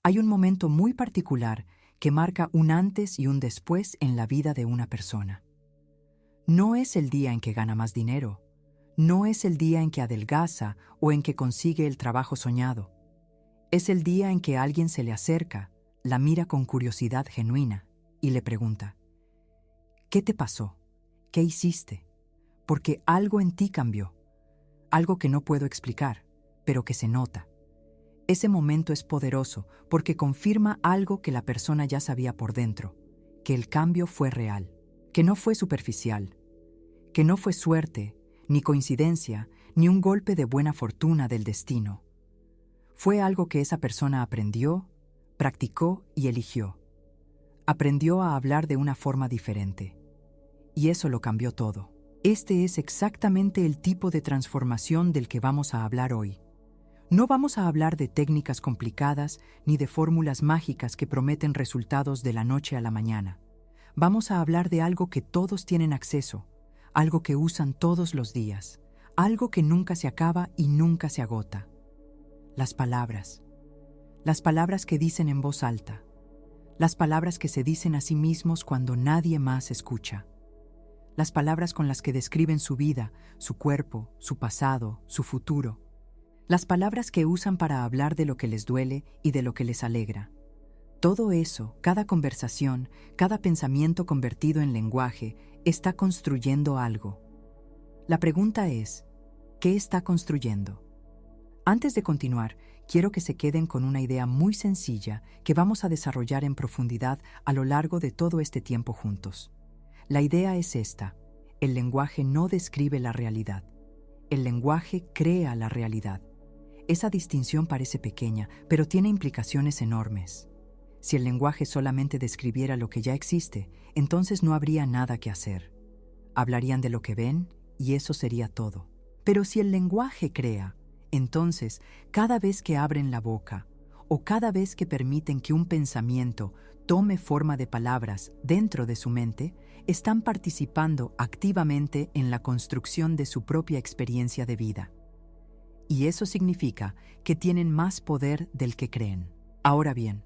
Hay un momento muy particular que marca un antes y un después en la vida de una persona. No es el día en que gana más dinero, no es el día en que adelgaza o en que consigue el trabajo soñado. Es el día en que alguien se le acerca, la mira con curiosidad genuina y le pregunta: ¿qué te pasó? ¿Qué hiciste? Porque algo en ti cambió, algo que no puedo explicar, pero que se nota. Ese momento es poderoso porque confirma algo que la persona ya sabía por dentro, que el cambio fue real, que no fue superficial, que no fue suerte, ni coincidencia, ni un golpe de buena fortuna del destino. Fue algo que esa persona aprendió, practicó y eligió. Aprendió a hablar de una forma diferente. Y eso lo cambió todo. Este es exactamente el tipo de transformación del que vamos a hablar hoy. No vamos a hablar de técnicas complicadas ni de fórmulas mágicas que prometen resultados de la noche a la mañana. Vamos a hablar de algo que todos tienen acceso, algo que usan todos los días, algo que nunca se acaba y nunca se agota. Las palabras. Las palabras que dicen en voz alta. Las palabras que se dicen a sí mismos cuando nadie más escucha. Las palabras con las que describen su vida, su cuerpo, su pasado, su futuro. Las palabras que usan para hablar de lo que les duele y de lo que les alegra. Todo eso, cada conversación, cada pensamiento convertido en lenguaje, está construyendo algo. La pregunta es, ¿qué está construyendo? Antes de continuar, quiero que se queden con una idea muy sencilla que vamos a desarrollar en profundidad a lo largo de todo este tiempo juntos. La idea es esta: el lenguaje no describe la realidad. El lenguaje crea la realidad. Esa distinción parece pequeña, pero tiene implicaciones enormes. Si el lenguaje solamente describiera lo que ya existe, entonces no habría nada que hacer. Hablarían de lo que ven y eso sería todo. Pero si el lenguaje crea, entonces cada vez que abren la boca o cada vez que permiten que un pensamiento tome forma de palabras dentro de su mente, están participando activamente en la construcción de su propia experiencia de vida. Y eso significa que tienen más poder del que creen. Ahora bien,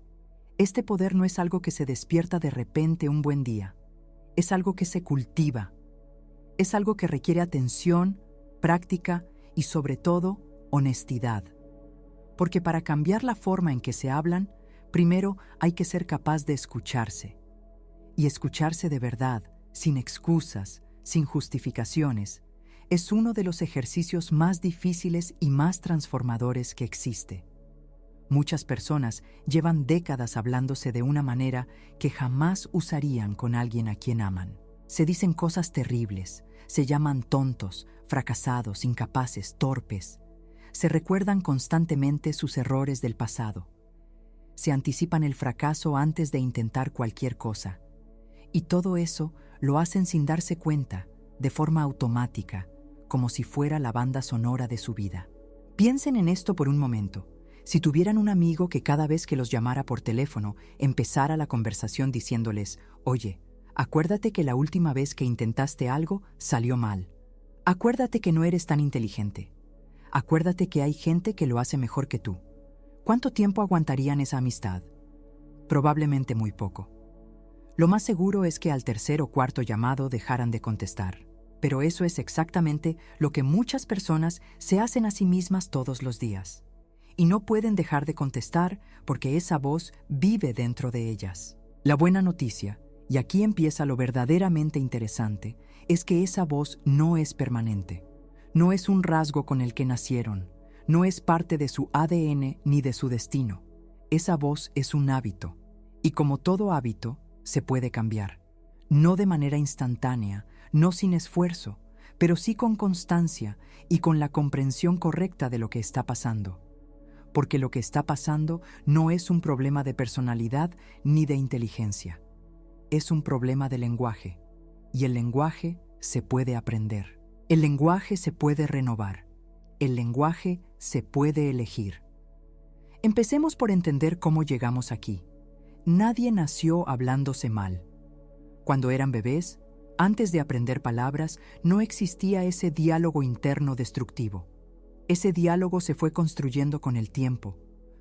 este poder no es algo que se despierta de repente un buen día. Es algo que se cultiva. Es algo que requiere atención, práctica y, sobre todo, honestidad. Porque para cambiar la forma en que se hablan, primero hay que ser capaz de escucharse. Y escucharse de verdad, sin excusas, sin justificaciones, es uno de los ejercicios más difíciles y más transformadores que existe. Muchas personas llevan décadas hablándose de una manera que jamás usarían con alguien a quien aman. Se dicen cosas terribles, se llaman tontos, fracasados, incapaces, torpes. Se recuerdan constantemente sus errores del pasado. Se anticipan el fracaso antes de intentar cualquier cosa. Y todo eso lo hacen sin darse cuenta, de forma automática, como si fuera la banda sonora de su vida. Piensen en esto por un momento. Si tuvieran un amigo que cada vez que los llamara por teléfono empezara la conversación diciéndoles: «Oye, acuérdate que la última vez que intentaste algo salió mal. Acuérdate que no eres tan inteligente. Acuérdate que hay gente que lo hace mejor que tú». ¿Cuánto tiempo aguantarían esa amistad? Probablemente muy poco. Lo más seguro es que al tercer o cuarto llamado dejaran de contestar. Pero eso es exactamente lo que muchas personas se hacen a sí mismas todos los días. Y no pueden dejar de contestar porque esa voz vive dentro de ellas. La buena noticia, y aquí empieza lo verdaderamente interesante, es que esa voz no es permanente. No es un rasgo con el que nacieron. No es parte de su ADN ni de su destino. Esa voz es un hábito. Y como todo hábito, se puede cambiar. No de manera instantánea, no sin esfuerzo, pero sí con constancia y con la comprensión correcta de lo que está pasando. Porque lo que está pasando no es un problema de personalidad ni de inteligencia. Es un problema de lenguaje. Y el lenguaje se puede aprender. El lenguaje se puede renovar. El lenguaje se puede elegir. Empecemos por entender cómo llegamos aquí. Nadie nació hablándose mal. Cuando eran bebés, antes de aprender palabras, no existía ese diálogo interno destructivo. Ese diálogo se fue construyendo con el tiempo,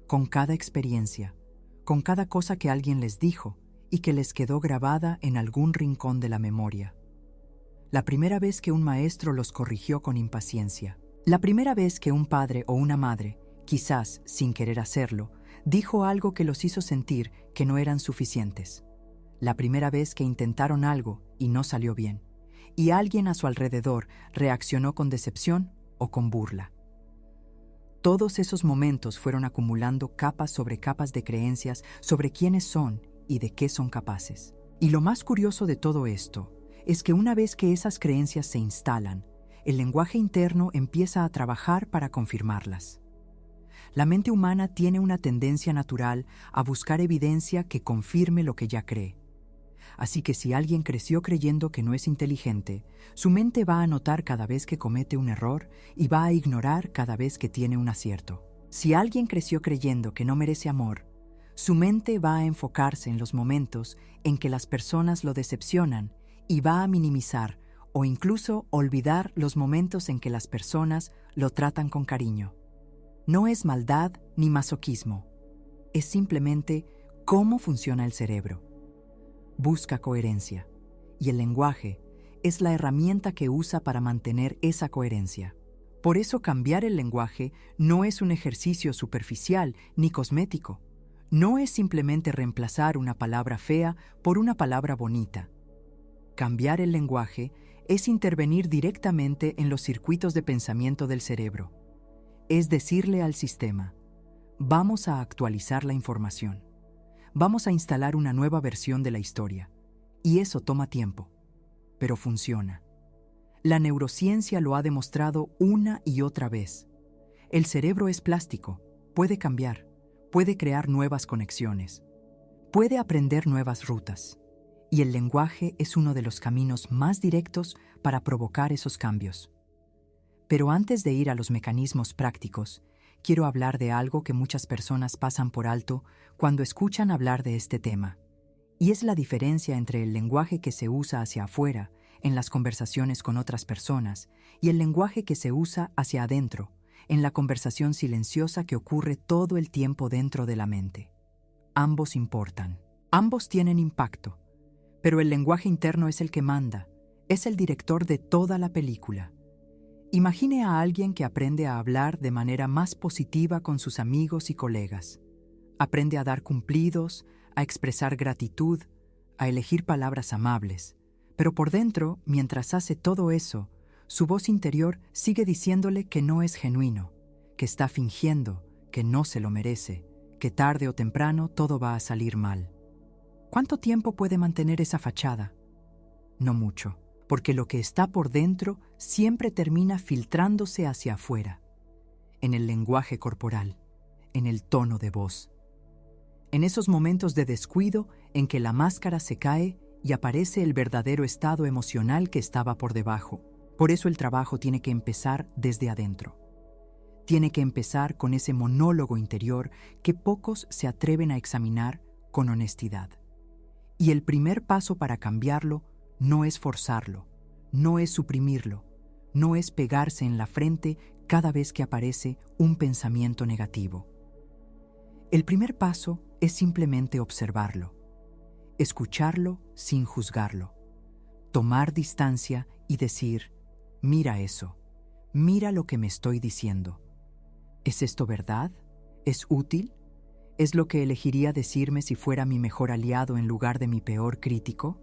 con cada experiencia, con cada cosa que alguien les dijo y que les quedó grabada en algún rincón de la memoria. La primera vez que un maestro los corrigió con impaciencia. La primera vez que un padre o una madre, quizás sin querer hacerlo, dijo algo que los hizo sentir que no eran suficientes. La primera vez que intentaron algo y no salió bien, y alguien a su alrededor reaccionó con decepción o con burla. Todos esos momentos fueron acumulando capas sobre capas de creencias sobre quiénes son y de qué son capaces. Y lo más curioso de todo esto es que una vez que esas creencias se instalan, el lenguaje interno empieza a trabajar para confirmarlas. La mente humana tiene una tendencia natural a buscar evidencia que confirme lo que ya cree. Así que si alguien creció creyendo que no es inteligente, su mente va a notar cada vez que comete un error y va a ignorar cada vez que tiene un acierto. Si alguien creció creyendo que no merece amor, su mente va a enfocarse en los momentos en que las personas lo decepcionan y va a minimizar o incluso olvidar los momentos en que las personas lo tratan con cariño. No es maldad ni masoquismo, es simplemente cómo funciona el cerebro. Busca coherencia, y el lenguaje es la herramienta que usa para mantener esa coherencia. Por eso cambiar el lenguaje no es un ejercicio superficial ni cosmético. No es simplemente reemplazar una palabra fea por una palabra bonita. Cambiar el lenguaje es intervenir directamente en los circuitos de pensamiento del cerebro. Es decirle al sistema, vamos a actualizar la información. Vamos a instalar una nueva versión de la historia. Y eso toma tiempo, pero funciona. La neurociencia lo ha demostrado una y otra vez. El cerebro es plástico, puede cambiar, puede crear nuevas conexiones, puede aprender nuevas rutas. Y el lenguaje es uno de los caminos más directos para provocar esos cambios. Pero antes de ir a los mecanismos prácticos, quiero hablar de algo que muchas personas pasan por alto cuando escuchan hablar de este tema, y es la diferencia entre el lenguaje que se usa hacia afuera, en las conversaciones con otras personas, y el lenguaje que se usa hacia adentro, en la conversación silenciosa que ocurre todo el tiempo dentro de la mente. Ambos importan, ambos tienen impacto, pero el lenguaje interno es el que manda, es el director de toda la película. Imagine a alguien que aprende a hablar de manera más positiva con sus amigos y colegas. Aprende a dar cumplidos, a expresar gratitud, a elegir palabras amables. Pero por dentro, mientras hace todo eso, su voz interior sigue diciéndole que no es genuino, que está fingiendo, que no se lo merece, que tarde o temprano todo va a salir mal. ¿Cuánto tiempo puede mantener esa fachada? No mucho, porque lo que está por dentro siempre termina filtrándose hacia afuera, en el lenguaje corporal, en el tono de voz. En esos momentos de descuido en que la máscara se cae y aparece el verdadero estado emocional que estaba por debajo. Por eso el trabajo tiene que empezar desde adentro. Tiene que empezar con ese monólogo interior que pocos se atreven a examinar con honestidad. Y el primer paso para cambiarlo no es forzarlo, no es suprimirlo, no es pegarse en la frente cada vez que aparece un pensamiento negativo. El primer paso es simplemente observarlo, escucharlo sin juzgarlo, tomar distancia y decir, mira eso, mira lo que me estoy diciendo. ¿Es esto verdad? ¿Es útil? ¿Es lo que elegiría decirme si fuera mi mejor aliado en lugar de mi peor crítico?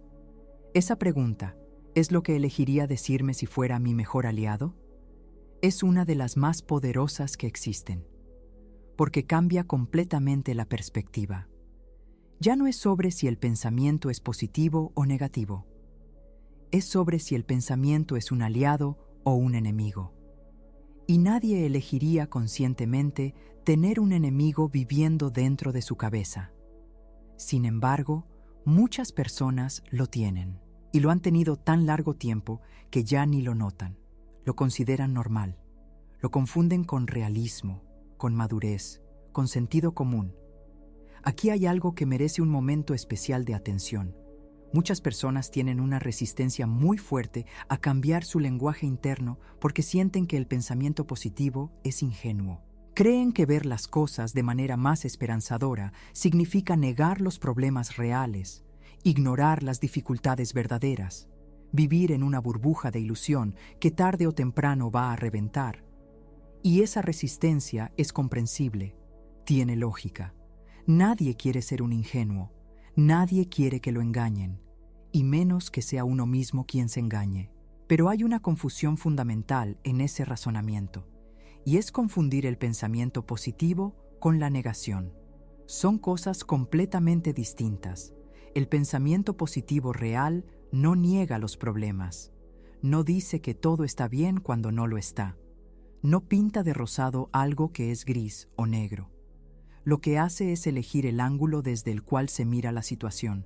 Esa pregunta, ¿es lo que elegiría decirme si fuera mi mejor aliado? Es una de las más poderosas que existen, porque cambia completamente la perspectiva. Ya no es sobre si el pensamiento es positivo o negativo. Es sobre si el pensamiento es un aliado o un enemigo. Y nadie elegiría conscientemente tener un enemigo viviendo dentro de su cabeza. Sin embargo, muchas personas lo tienen, y lo han tenido tan largo tiempo que ya ni lo notan. Lo consideran normal. Lo confunden con realismo, con madurez, con sentido común. Aquí hay algo que merece un momento especial de atención. Muchas personas tienen una resistencia muy fuerte a cambiar su lenguaje interno porque sienten que el pensamiento positivo es ingenuo, Creen que ver las cosas de manera más esperanzadora significa negar los problemas reales, ignorar las dificultades verdaderas, vivir en una burbuja de ilusión que tarde o temprano va a reventar. Y esa resistencia es comprensible, tiene lógica. Nadie quiere ser un ingenuo, nadie quiere que lo engañen, y menos que sea uno mismo quien se engañe. Pero hay una confusión fundamental en ese razonamiento, y es confundir el pensamiento positivo con la negación. Son cosas completamente distintas. El pensamiento positivo real no niega los problemas, no dice que todo está bien cuando no lo está, no pinta de rosado algo que es gris o negro. Lo que hace es elegir el ángulo desde el cual se mira la situación.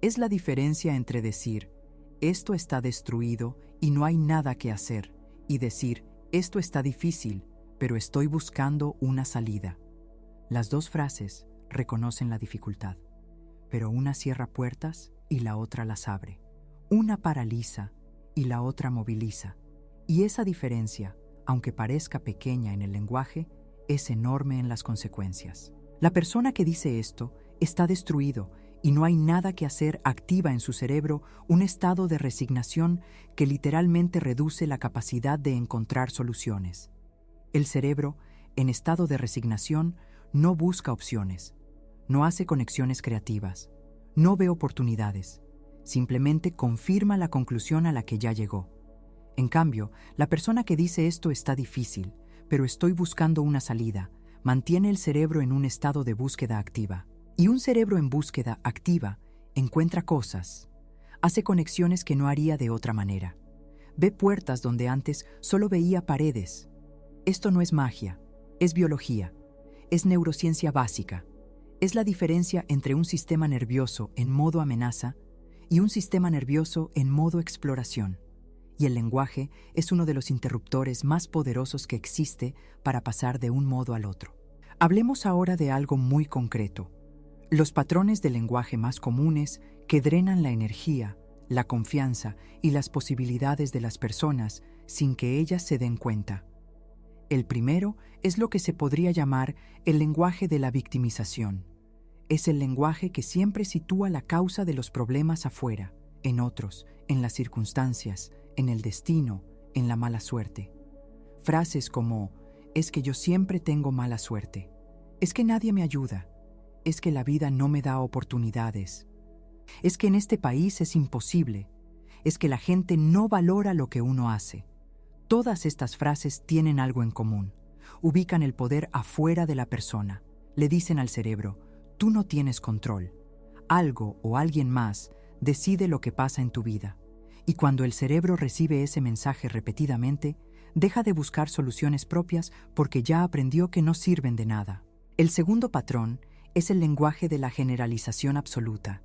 Es la diferencia entre decir, esto está destruido y no hay nada que hacer, y decir, esto está difícil, pero estoy buscando una salida. Las dos frases reconocen la dificultad, pero una cierra puertas y la otra las abre. Una paraliza y la otra moviliza. Y esa diferencia, aunque parezca pequeña en el lenguaje, es enorme en las consecuencias. La persona que dice esto está destruido y no hay nada que hacer activa en su cerebro un estado de resignación que literalmente reduce la capacidad de encontrar soluciones. El cerebro, en estado de resignación, no busca opciones, no hace conexiones creativas, no ve oportunidades, simplemente confirma la conclusión a la que ya llegó. En cambio, la persona que dice esto está difícil, pero estoy buscando una salida, mantiene el cerebro en un estado de búsqueda activa. Y un cerebro en búsqueda activa encuentra cosas, hace conexiones que no haría de otra manera. Ve puertas donde antes solo veía paredes. Esto no es magia, es biología, es neurociencia básica. Es la diferencia entre un sistema nervioso en modo amenaza y un sistema nervioso en modo exploración. Y el lenguaje es uno de los interruptores más poderosos que existe para pasar de un modo al otro. Hablemos ahora de algo muy concreto. Los patrones de lenguaje más comunes que drenan la energía, la confianza y las posibilidades de las personas sin que ellas se den cuenta. El primero es lo que se podría llamar el lenguaje de la victimización. Es el lenguaje que siempre sitúa la causa de los problemas afuera, en otros, en las circunstancias, en el destino, en la mala suerte. Frases como, es que yo siempre tengo mala suerte, es que nadie me ayuda, es que la vida no me da oportunidades, es que en este país es imposible, es que la gente no valora lo que uno hace. Todas estas frases tienen algo en común. Ubican el poder afuera de la persona. Le dicen al cerebro, tú no tienes control. Algo o alguien más decide lo que pasa en tu vida. Y cuando el cerebro recibe ese mensaje repetidamente, deja de buscar soluciones propias porque ya aprendió que no sirven de nada. El segundo patrón es el lenguaje de la generalización absoluta.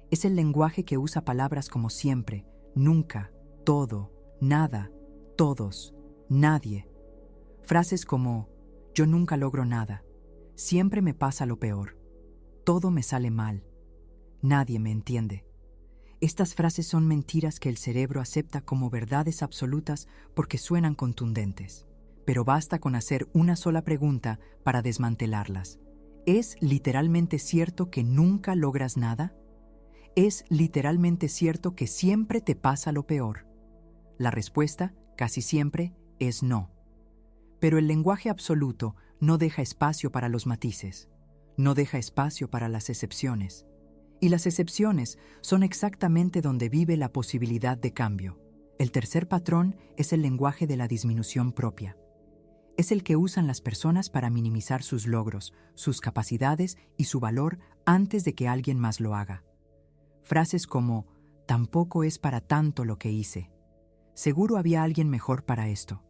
Es el lenguaje que usa palabras como siempre, nunca, todo, nada, todos, nadie. Frases como, yo nunca logro nada, siempre me pasa lo peor, todo me sale mal, nadie me entiende. Estas frases son mentiras que el cerebro acepta como verdades absolutas porque suenan contundentes. Pero basta con hacer una sola pregunta para desmantelarlas. ¿Es literalmente cierto que nunca logras nada? ¿Es literalmente cierto que siempre te pasa lo peor? La respuesta, casi siempre, es no. Pero el lenguaje absoluto no deja espacio para los matices, no deja espacio para las excepciones. Y las excepciones son exactamente donde vive la posibilidad de cambio. El tercer patrón es el lenguaje de la disminución propia. Es el que usan las personas para minimizar sus logros, sus capacidades y su valor antes de que alguien más lo haga. Frases como, tampoco es para tanto lo que hice. Seguro había alguien mejor para esto.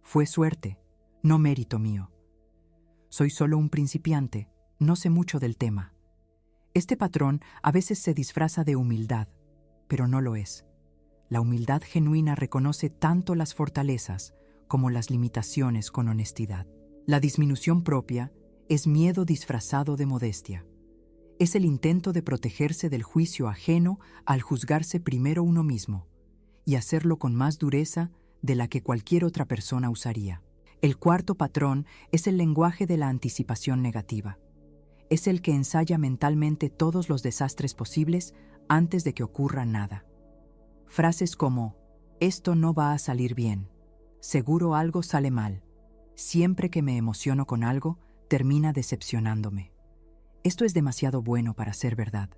Fue suerte, no mérito mío. Soy solo un principiante, no sé mucho del tema. Este patrón a veces se disfraza de humildad, pero no lo es. La humildad genuina reconoce tanto las fortalezas como las limitaciones con honestidad. La disminución propia es miedo disfrazado de modestia. Es el intento de protegerse del juicio ajeno al juzgarse primero uno mismo y hacerlo con más dureza de la que cualquier otra persona usaría. El cuarto patrón es el lenguaje de la anticipación negativa. Es el que ensaya mentalmente todos los desastres posibles antes de que ocurra nada. Frases como, esto no va a salir bien, seguro algo sale mal, siempre que me emociono con algo, termina decepcionándome. Esto es demasiado bueno para ser verdad.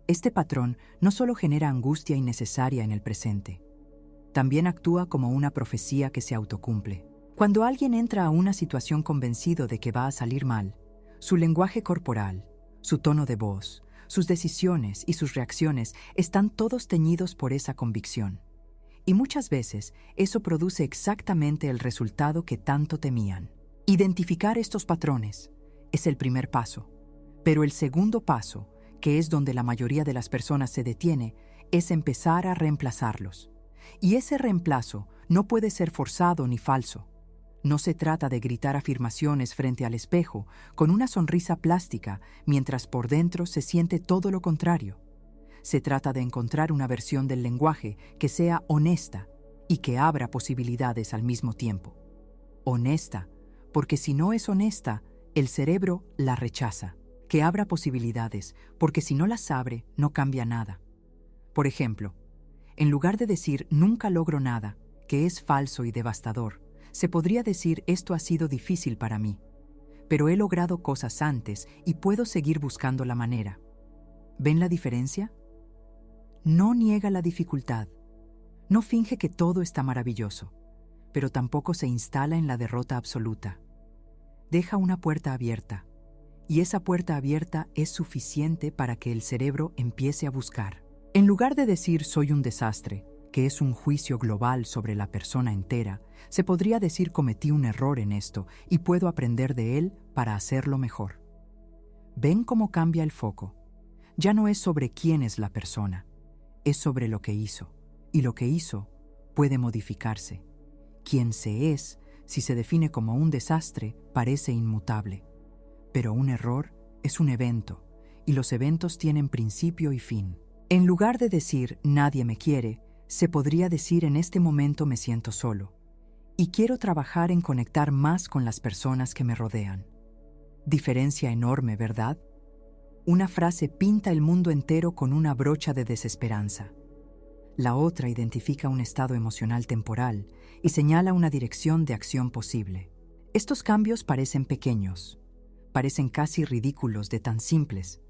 Este patrón no solo genera angustia innecesaria en el presente, también actúa como una profecía que se autocumple. Cuando alguien entra a una situación convencido de que va a salir mal, su lenguaje corporal, su tono de voz, sus decisiones y sus reacciones están todos teñidos por esa convicción. Y muchas veces eso produce exactamente el resultado que tanto temían. Identificar estos patrones es el primer paso, pero el segundo paso, que es donde la mayoría de las personas se detiene, es empezar a reemplazarlos. Y ese reemplazo no puede ser forzado ni falso. No se trata de gritar afirmaciones frente al espejo con una sonrisa plástica mientras por dentro se siente todo lo contrario. Se trata de encontrar una versión del lenguaje que sea honesta y que abra posibilidades al mismo tiempo. Honesta, porque si no es honesta, el cerebro la rechaza. Que abra posibilidades, porque si no las abre, no cambia nada. Por ejemplo, en lugar de decir nunca logro nada, que es falso y devastador, se podría decir esto ha sido difícil para mí, pero he logrado cosas antes y puedo seguir buscando la manera. ¿Ven la diferencia? No niega la dificultad, no finge que todo está maravilloso, pero tampoco se instala en la derrota absoluta. Deja una puerta abierta, y esa puerta abierta es suficiente para que el cerebro empiece a buscar. En lugar de decir soy un desastre, que es un juicio global sobre la persona entera, se podría decir cometí un error en esto y puedo aprender de él para hacerlo mejor. ¿Ven cómo cambia el foco? Ya no es sobre quién es la persona, es sobre lo que hizo, y lo que hizo puede modificarse. Quien se es, si se define como un desastre, parece inmutable. Pero un error es un evento, y los eventos tienen principio y fin. En lugar de decir nadie me quiere, se podría decir en este momento me siento solo, y quiero trabajar en conectar más con las personas que me rodean. Diferencia enorme, ¿verdad? Una frase pinta el mundo entero con una brocha de desesperanza. La otra identifica un estado emocional temporal y señala una dirección de acción posible. Estos cambios parecen pequeños, parecen casi ridículos de tan simples,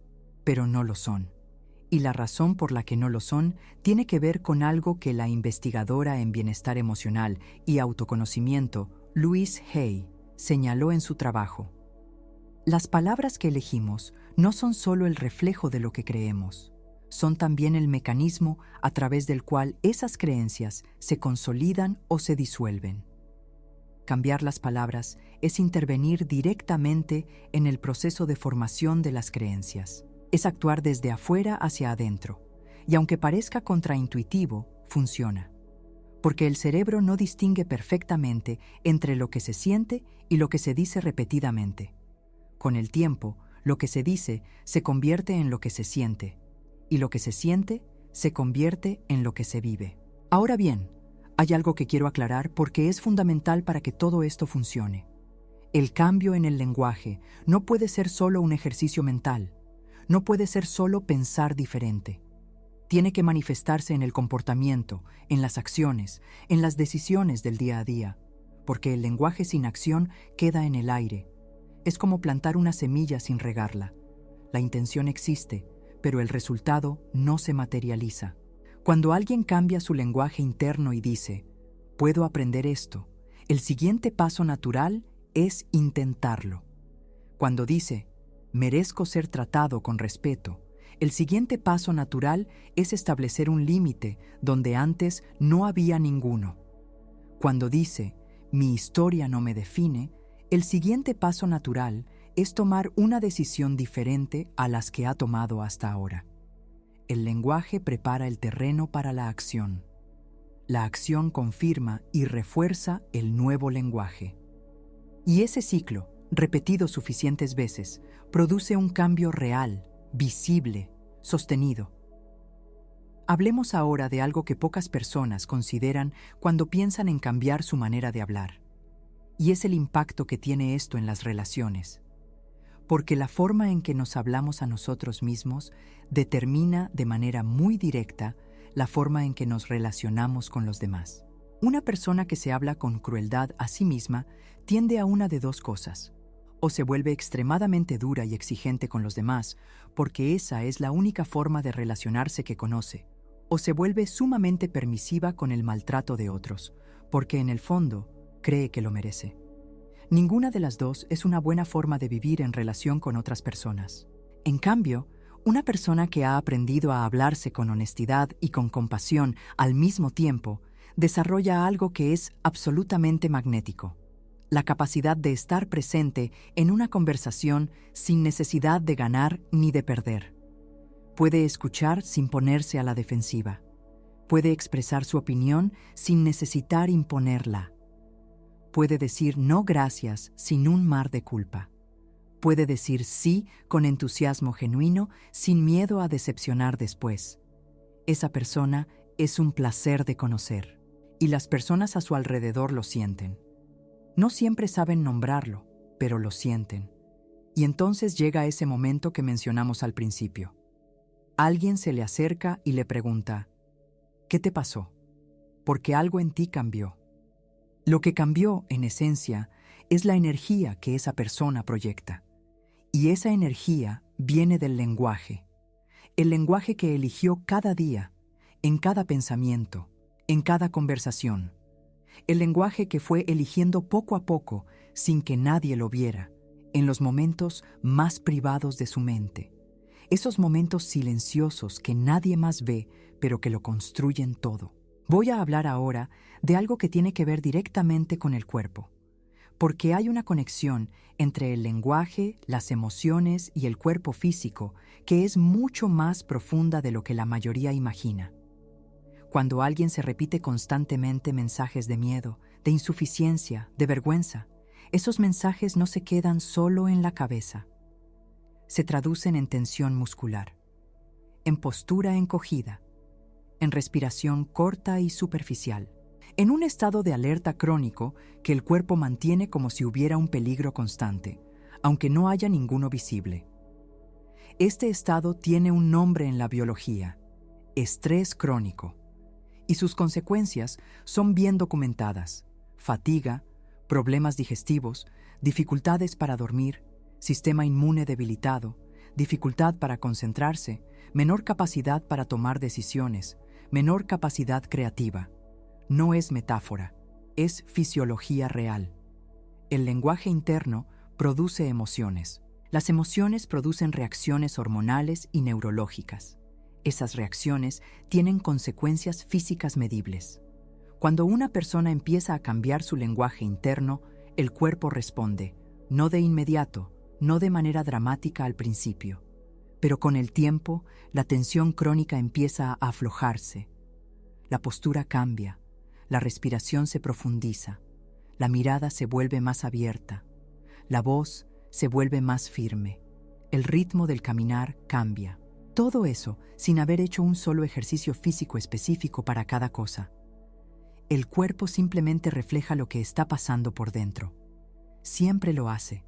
pero no lo son. Y la razón por la que no lo son tiene que ver con algo que la investigadora en bienestar emocional y autoconocimiento, Louise Hay, señaló en su trabajo. Las palabras que elegimos no son solo el reflejo de lo que creemos, son también el mecanismo a través del cual esas creencias se consolidan o se disuelven. Cambiar las palabras es intervenir directamente en el proceso de formación de las creencias. Es actuar desde afuera hacia adentro, y aunque parezca contraintuitivo, funciona. Porque el cerebro no distingue perfectamente entre lo que se siente y lo que se dice repetidamente. Con el tiempo, lo que se dice se convierte en lo que se siente, y lo que se siente se convierte en lo que se vive. Ahora bien, hay algo que quiero aclarar porque es fundamental para que todo esto funcione. El cambio en el lenguaje no puede ser solo un ejercicio mental, no puede ser solo pensar diferente. Tiene que manifestarse en el comportamiento, en las acciones, en las decisiones del día a día, porque el lenguaje sin acción queda en el aire. Es como plantar una semilla sin regarla. La intención existe, pero el resultado no se materializa. Cuando alguien cambia su lenguaje interno y dice, puedo aprender esto, el siguiente paso natural es intentarlo. Cuando dice, merezco ser tratado con respeto, el siguiente paso natural es establecer un límite donde antes no había ninguno. Cuando dice, mi historia no me define, el siguiente paso natural es tomar una decisión diferente a las que ha tomado hasta ahora. El lenguaje prepara el terreno para la acción. La acción confirma y refuerza el nuevo lenguaje. Y ese ciclo, repetido suficientes veces, produce un cambio real, visible, sostenido. Hablemos ahora de algo que pocas personas consideran cuando piensan en cambiar su manera de hablar. Y es el impacto que tiene esto en las relaciones. Porque la forma en que nos hablamos a nosotros mismos determina de manera muy directa la forma en que nos relacionamos con los demás. Una persona que se habla con crueldad a sí misma tiende a una de dos cosas. O se vuelve extremadamente dura y exigente con los demás, porque esa es la única forma de relacionarse que conoce. O se vuelve sumamente permisiva con el maltrato de otros, porque en el fondo cree que lo merece. Ninguna de las dos es una buena forma de vivir en relación con otras personas. En cambio, una persona que ha aprendido a hablarse con honestidad y con compasión al mismo tiempo, desarrolla algo que es absolutamente magnético: la capacidad de estar presente en una conversación sin necesidad de ganar ni de perder. Puede escuchar sin ponerse a la defensiva. Puede expresar su opinión sin necesitar imponerla. Puede decir no gracias sin un mar de culpa. Puede decir sí con entusiasmo genuino sin miedo a decepcionar después. Esa persona es un placer de conocer, y las personas a su alrededor lo sienten. No siempre saben nombrarlo, pero lo sienten. Y entonces llega ese momento que mencionamos al principio. Alguien se le acerca y le pregunta: ¿qué te pasó? Porque algo en ti cambió. Lo que cambió, en esencia, es la energía que esa persona proyecta. Y esa energía viene del lenguaje. El lenguaje que eligió cada día, en cada pensamiento, en cada conversación. El lenguaje que fue eligiendo poco a poco, sin que nadie lo viera, en los momentos más privados de su mente. Esos momentos silenciosos que nadie más ve, pero que lo construyen todo. Voy a hablar ahora de algo que tiene que ver directamente con el cuerpo, porque hay una conexión entre el lenguaje, las emociones y el cuerpo físico que es mucho más profunda de lo que la mayoría imagina. Cuando alguien se repite constantemente mensajes de miedo, de insuficiencia, de vergüenza, esos mensajes no se quedan solo en la cabeza. Se traducen en tensión muscular, en postura encogida, en respiración corta y superficial, en un estado de alerta crónico que el cuerpo mantiene como si hubiera un peligro constante, aunque no haya ninguno visible. Este estado tiene un nombre en la biología: estrés crónico, y sus consecuencias son bien documentadas: fatiga, problemas digestivos, dificultades para dormir, sistema inmune debilitado, dificultad para concentrarse, menor capacidad para tomar decisiones, menor capacidad creativa. No es metáfora, es fisiología real. El lenguaje interno produce emociones. Las emociones producen reacciones hormonales y neurológicas. Esas reacciones tienen consecuencias físicas medibles. Cuando una persona empieza a cambiar su lenguaje interno, el cuerpo responde, no de inmediato, no de manera dramática al principio, pero con el tiempo la tensión crónica empieza a aflojarse. La postura cambia, la respiración se profundiza, la mirada se vuelve más abierta, la voz se vuelve más firme, el ritmo del caminar cambia. Todo eso sin haber hecho un solo ejercicio físico específico para cada cosa. El cuerpo simplemente refleja lo que está pasando por dentro. Siempre lo hace.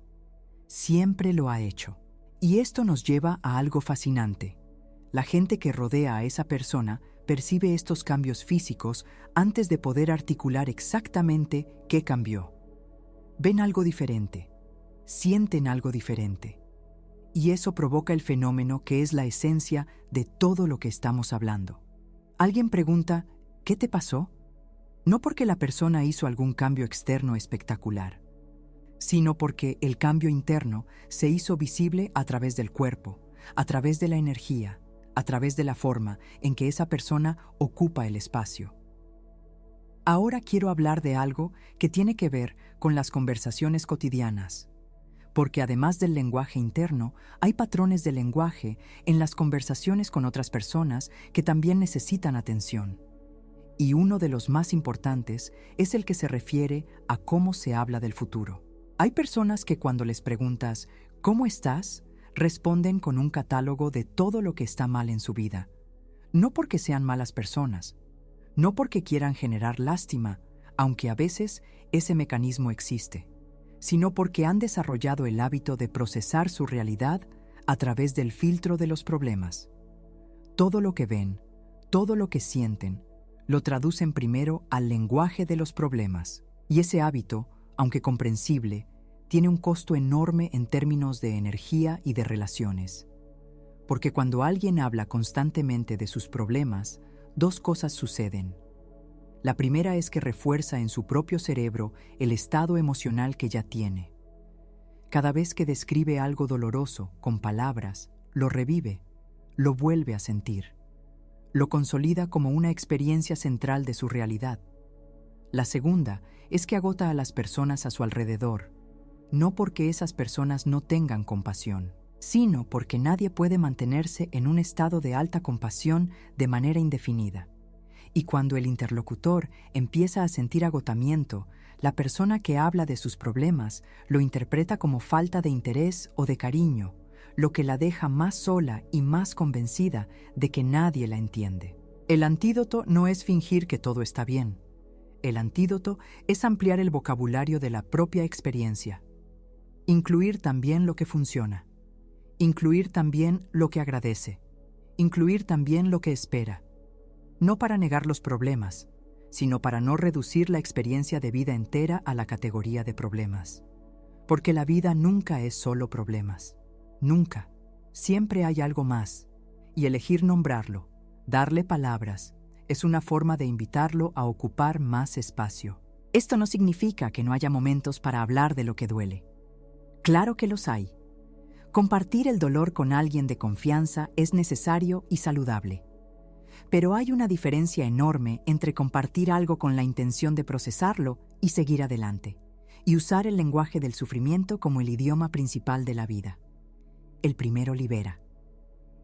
Siempre lo ha hecho. Y esto nos lleva a algo fascinante. La gente que rodea a esa persona percibe estos cambios físicos antes de poder articular exactamente qué cambió. Ven algo diferente. Sienten algo diferente. Y eso provoca el fenómeno que es la esencia de todo lo que estamos hablando. Alguien pregunta, ¿qué te pasó? No porque la persona hizo algún cambio externo espectacular, sino porque el cambio interno se hizo visible a través del cuerpo, a través de la energía, a través de la forma en que esa persona ocupa el espacio. Ahora quiero hablar de algo que tiene que ver con las conversaciones cotidianas, porque además del lenguaje interno, hay patrones de lenguaje en las conversaciones con otras personas que también necesitan atención. Y uno de los más importantes es el que se refiere a cómo se habla del futuro. Hay personas que cuando les preguntas ¿cómo estás?, responden con un catálogo de todo lo que está mal en su vida. No porque sean malas personas, no porque quieran generar lástima, aunque a veces ese mecanismo existe, sino porque han desarrollado el hábito de procesar su realidad a través del filtro de los problemas. Todo lo que ven, todo lo que sienten, lo traducen primero al lenguaje de los problemas. Y ese hábito, aunque comprensible, tiene un costo enorme en términos de energía y de relaciones. Porque cuando alguien habla constantemente de sus problemas, dos cosas suceden. La primera es que refuerza en su propio cerebro el estado emocional que ya tiene. Cada vez que describe algo doloroso con palabras, lo revive, lo vuelve a sentir. Lo consolida como una experiencia central de su realidad. La segunda es que agota a las personas a su alrededor, no porque esas personas no tengan compasión, sino porque nadie puede mantenerse en un estado de alta compasión de manera indefinida. Y cuando el interlocutor empieza a sentir agotamiento, la persona que habla de sus problemas lo interpreta como falta de interés o de cariño, lo que la deja más sola y más convencida de que nadie la entiende. El antídoto no es fingir que todo está bien. El antídoto es ampliar el vocabulario de la propia experiencia. Incluir también lo que funciona. Incluir también lo que agradece. Incluir también lo que espera. No para negar los problemas, sino para no reducir la experiencia de vida entera a la categoría de problemas. Porque la vida nunca es solo problemas. Nunca. Siempre hay algo más. Y elegir nombrarlo, darle palabras, es una forma de invitarlo a ocupar más espacio. Esto no significa que no haya momentos para hablar de lo que duele. Claro que los hay. Compartir el dolor con alguien de confianza es necesario y saludable. Pero hay una diferencia enorme entre compartir algo con la intención de procesarlo y seguir adelante, y usar el lenguaje del sufrimiento como el idioma principal de la vida. El primero libera.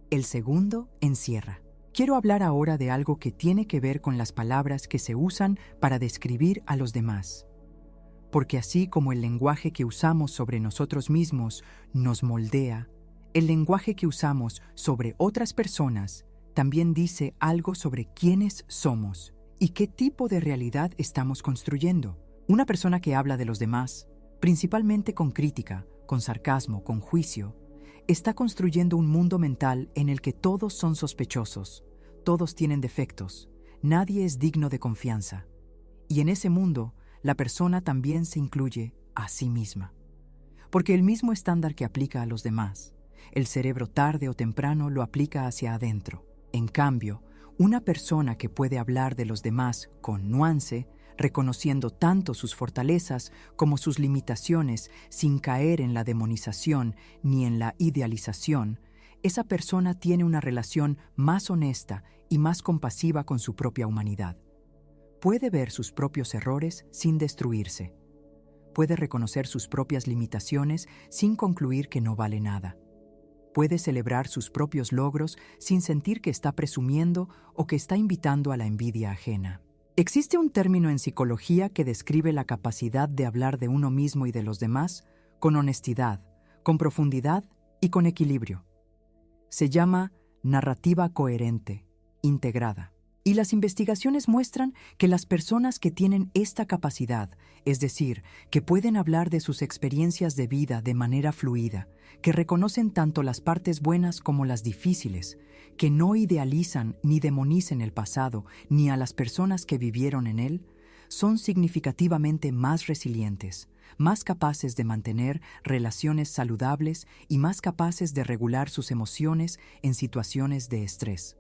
El segundo encierra. Quiero hablar ahora de algo que tiene que ver con las palabras que se usan para describir a los demás. Porque así como el lenguaje que usamos sobre nosotros mismos nos moldea, el lenguaje que usamos sobre otras personas también dice algo sobre quiénes somos y qué tipo de realidad estamos construyendo. Una persona que habla de los demás, principalmente con crítica, con sarcasmo, con juicio, está construyendo un mundo mental en el que todos son sospechosos, todos tienen defectos, nadie es digno de confianza. Y en ese mundo, la persona también se incluye a sí misma. Porque el mismo estándar que aplica a los demás, el cerebro tarde o temprano lo aplica hacia adentro. En cambio, una persona que puede hablar de los demás con nuance, reconociendo tanto sus fortalezas como sus limitaciones sin caer en la demonización ni en la idealización, esa persona tiene una relación más honesta y más compasiva con su propia humanidad. Puede ver sus propios errores sin destruirse. Puede reconocer sus propias limitaciones sin concluir que no vale nada. Puede celebrar sus propios logros sin sentir que está presumiendo o que está invitando a la envidia ajena. Existe un término en psicología que describe la capacidad de hablar de uno mismo y de los demás con honestidad, con profundidad y con equilibrio. Se llama narrativa coherente, integrada. Y las investigaciones muestran que las personas que tienen esta capacidad, es decir, que pueden hablar de sus experiencias de vida de manera fluida, que reconocen tanto las partes buenas como las difíciles, que no idealizan ni demonizan el pasado ni a las personas que vivieron en él, son significativamente más resilientes, más capaces de mantener relaciones saludables y más capaces de regular sus emociones en situaciones de estrés.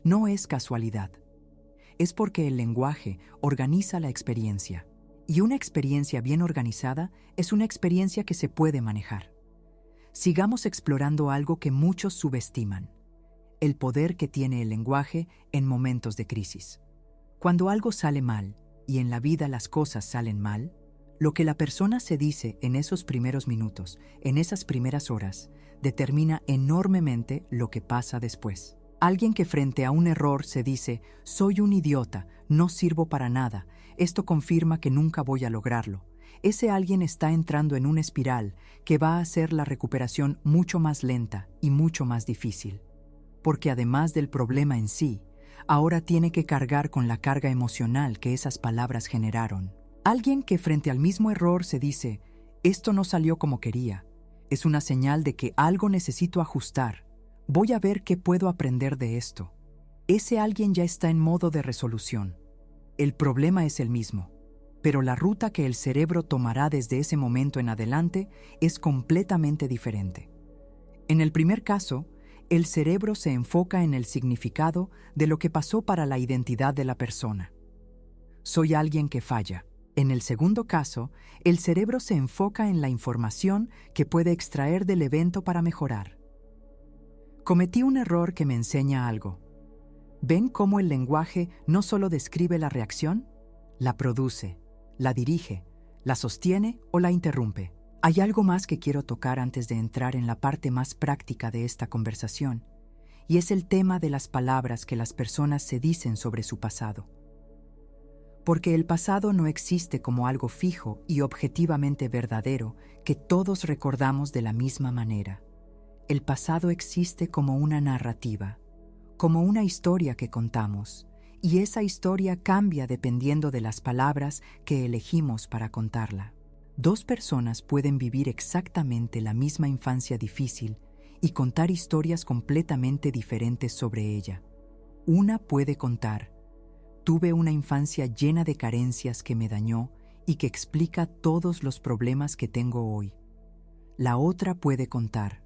No es casualidad. Es porque el lenguaje organiza la experiencia, y una experiencia bien organizada es una experiencia que se puede manejar. Sigamos explorando algo que muchos subestiman: el poder que tiene el lenguaje en momentos de crisis. Cuando algo sale mal, y en la vida las cosas salen mal, lo que la persona se dice en esos primeros minutos, en esas primeras horas, determina enormemente lo que pasa después. Alguien que frente a un error se dice: soy un idiota, no sirvo para nada, esto confirma que nunca voy a lograrlo. Ese alguien está entrando en una espiral que va a hacer la recuperación mucho más lenta y mucho más difícil. Porque además del problema en sí, ahora tiene que cargar con la carga emocional que esas palabras generaron. Alguien que frente al mismo error se dice, esto no salió como quería, es una señal de que algo necesito ajustar. Voy a ver qué puedo aprender de esto. Ese alguien ya está en modo de resolución. El problema es el mismo, pero la ruta que el cerebro tomará desde ese momento en adelante es completamente diferente. En el primer caso, el cerebro se enfoca en el significado de lo que pasó para la identidad de la persona. Soy alguien que falla. En el segundo caso, el cerebro se enfoca en la información que puede extraer del evento para mejorar. Cometí un error que me enseña algo. ¿Ven cómo el lenguaje no solo describe la reacción? La produce, la dirige, la sostiene o la interrumpe. Hay algo más que quiero tocar antes de entrar en la parte más práctica de esta conversación, y es el tema de las palabras que las personas se dicen sobre su pasado. Porque el pasado no existe como algo fijo y objetivamente verdadero que todos recordamos de la misma manera. El pasado existe como una narrativa, como una historia que contamos, y esa historia cambia dependiendo de las palabras que elegimos para contarla. Dos personas pueden vivir exactamente la misma infancia difícil y contar historias completamente diferentes sobre ella. Una puede contar, tuve una infancia llena de carencias que me dañó y que explica todos los problemas que tengo hoy. La otra puede contar,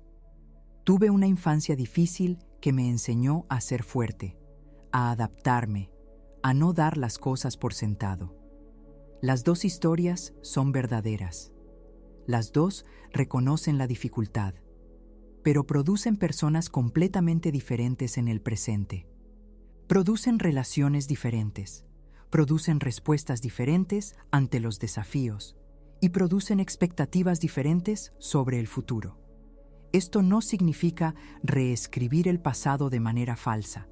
tuve una infancia difícil que me enseñó a ser fuerte, a adaptarme, a no dar las cosas por sentado. Las dos historias son verdaderas. Las dos reconocen la dificultad, pero producen personas completamente diferentes en el presente. Producen relaciones diferentes, producen respuestas diferentes ante los desafíos y producen expectativas diferentes sobre el futuro. Esto no significa reescribir el pasado de manera falsa.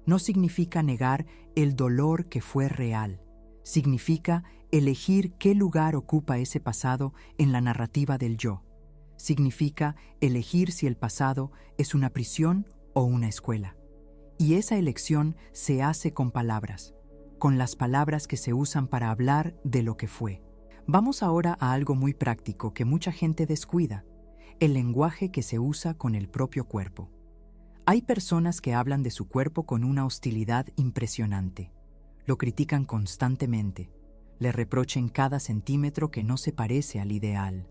No significa negar el dolor que fue real. Significa elegir qué lugar ocupa ese pasado en la narrativa del yo. Significa elegir si el pasado es una prisión o una escuela. Y esa elección se hace con palabras, con las palabras que se usan para hablar de lo que fue. Vamos ahora a algo muy práctico que mucha gente descuida, el lenguaje que se usa con el propio cuerpo. Hay personas que hablan de su cuerpo con una hostilidad impresionante. Lo critican constantemente, le reprochan cada centímetro que no se parece al ideal.